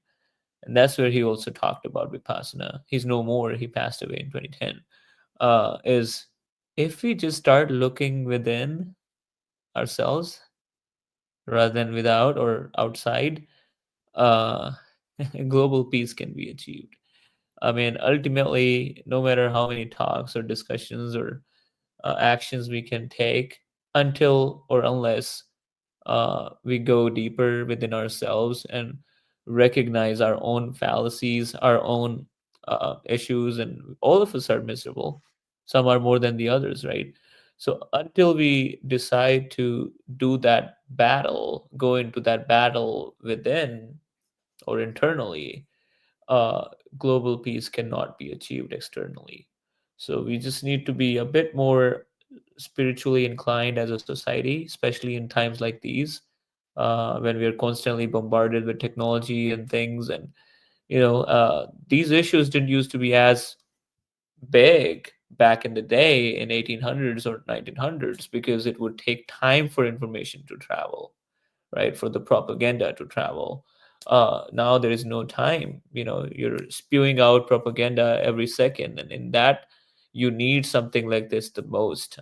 And that's where he also talked about Vipassana. He's no more. He passed away in 2010. Is if we just start looking within ourselves rather than without or outside, uh, global peace can be achieved. I mean, ultimately, no matter how many talks or discussions or actions we can take, until or unless we go deeper within ourselves and recognize our own fallacies, our own issues, and all of us are miserable. Some are more than the others, right? So until we decide to do that battle, go into that battle within or internally, uh, global peace cannot be achieved externally. So we just need to be a bit more spiritually inclined as a society, especially in times like these, when we are constantly bombarded with technology and things. And these issues didn't used to be as big back in the day in 1800s or 1900s because it would take time for information to travel, right? For the propaganda to travel. Now there is no time. You're spewing out propaganda every second, and in that, you need something like this the most.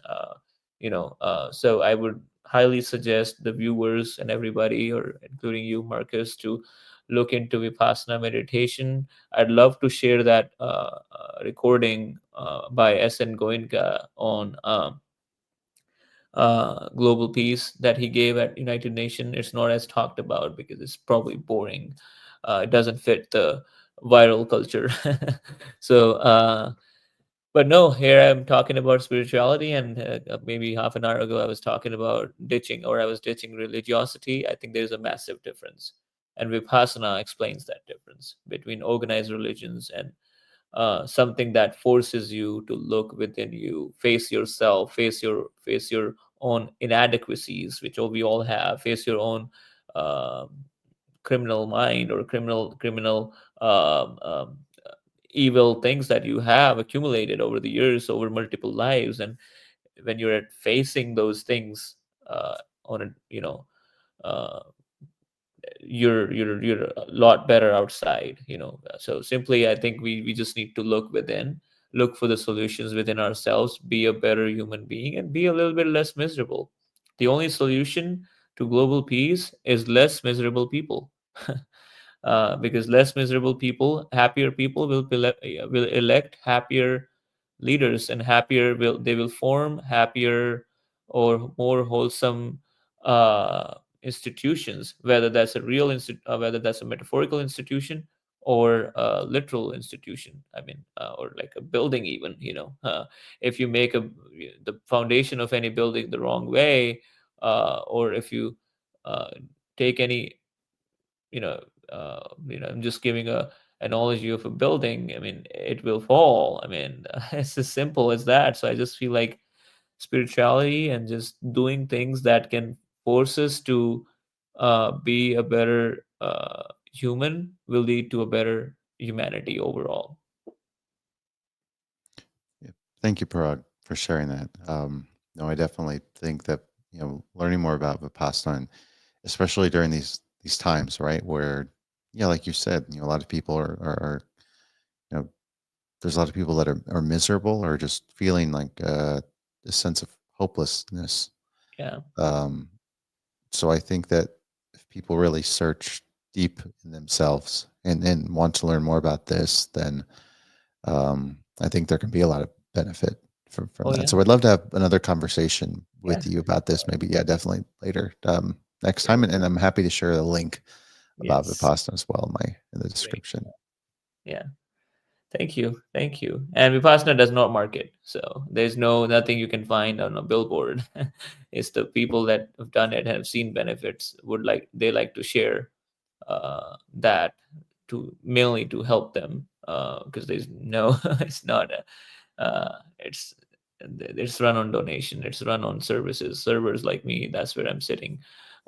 So I would highly suggest the viewers and everybody, or including you, Marcus, to look into Vipassana meditation. I'd love to share that recording by S.N. Goenka on global peace that he gave at United Nations. It's not as talked about because it's probably boring. It doesn't fit the viral culture. So, but no, here I'm talking about spirituality, and maybe half an hour ago I was talking about ditching, or I was ditching religiosity. I think there's a massive difference, and Vipassana explains that difference between organized religions and something that forces you to look within you, face yourself, face your own inadequacies, which we all have, face your own um criminal mind or criminal um, um, evil things that you have accumulated over the years, over multiple lives. And when you're at facing those things uh, on a uh, you're a lot better outside. So simply, I think we just need to look within, look for the solutions within ourselves, be a better human being, and be a little bit less miserable. The only solution to global peace is less miserable people. Because less miserable people, happier people will elect happier leaders, and happier will they will form happier or more wholesome uh, institutions, whether that's a metaphorical institution or a literal institution. I mean, or like a building, even. If you make the foundation of any building the wrong way, or if you uh, take any you know I'm just giving a analogy of a building. I mean, it will fall. I mean, it's as simple as that. So I just feel like spirituality and just doing things that can force us to be a better human will lead to a better humanity overall. Yeah. Thank you, Parag, for sharing that. No, I definitely think that learning more about Vipassana, and especially during these times, right, where like you said, a lot of people are you know there's a lot of people that are miserable or just feeling like a sense of hopelessness. Yeah. Um, so I think that if people really search deep in themselves and want to learn more about this, then I think there can be a lot of benefit from Oh that. yeah. So I'd love to have another conversation Yeah. with you about this. Maybe, yeah, definitely later next time. Great. And I'm happy to share the link about Yes. Vipassana as well in the Great. description. Yeah. Thank you. Thank you. And Vipassana does not market. So there's nothing you can find on a billboard. It's the people that have done it and have seen benefits they like to share that to mainly to help them, because there's no it's not it's run on donation, it's run on services, servers like me. That's where I'm sitting,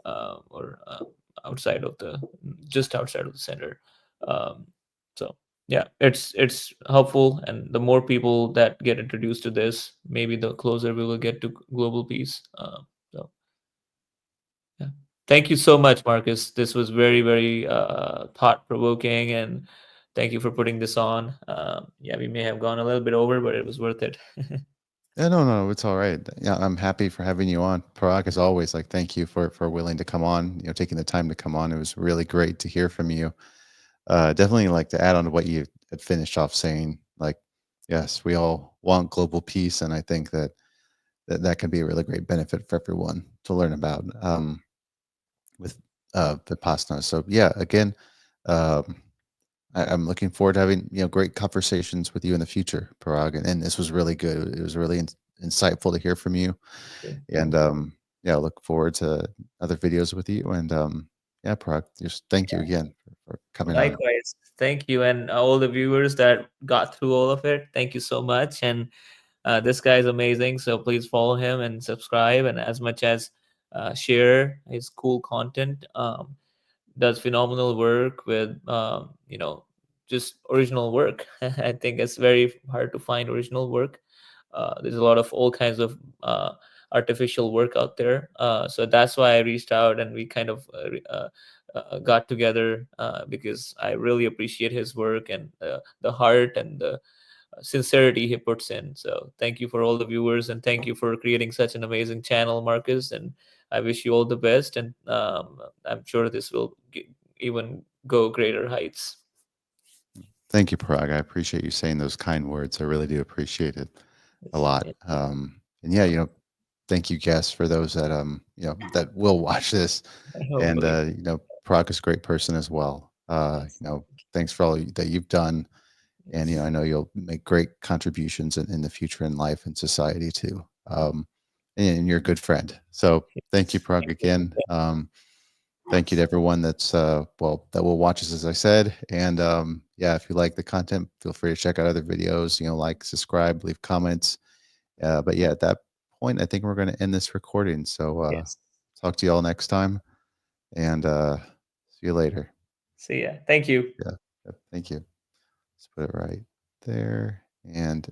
or outside of the just outside of the center. Um, so yeah, it's helpful, and the more people that get introduced to this, maybe the closer we will get to global peace. So yeah. Thank you so much, Marcus. This was very, very thought provoking, and thank you for putting this on. Yeah, we may have gone a little bit over, but it was worth it. Yeah, no, no, it's all right. Yeah, I'm happy for having you on. Parag, as always, like thank you for willing to come on, taking the time to come on. It was really great to hear from you. Definitely like to add on to what you had finished off saying, like, yes, we all want global peace, and I think that can be a really great benefit for everyone to learn about with Vipassana. So yeah, again, um, I'm looking forward to having great conversations with you in the future, Parag. And this was really good. It was really insightful to hear from you. Okay. And yeah, I look forward to other videos with you. And yeah, Parag, just thank you again for coming on. Likewise. Thank you. And all the viewers that got through all of it, thank you so much. And this guy is amazing. So please follow him and subscribe, and as much as share his cool content. Does phenomenal work with, just original work. I think it's very hard to find original work. There's a lot of all kinds of artificial work out there. So that's why I reached out, and we kind of got together because I really appreciate his work and the heart and the sincerity he puts in. So thank you for all the viewers, and thank you for creating such an amazing channel, Marcus. And I wish you all the best. And I'm sure this will even go greater heights. Thank you, Parag. I appreciate you saying those kind words. I really do appreciate it a lot. Yeah, And yeah, thank you, guests, for those that that will watch this. And hopefully. Parag is a great person as well. Yes. Thanks for all that you've done. And Yes. I know you'll make great contributions in the future in life and society too. And you're a good friend. So thank you, Parag, Thank you. again. Thank you to everyone that will watch us, as I said. And yeah, if you like the content, feel free to check out other videos. Like, subscribe, leave comments. But yeah, at that point, I think we're going to end this recording. So Yes. talk to you all next time, and see you later. See ya. Thank you. Yeah, yep, thank you. Let's put it right there, and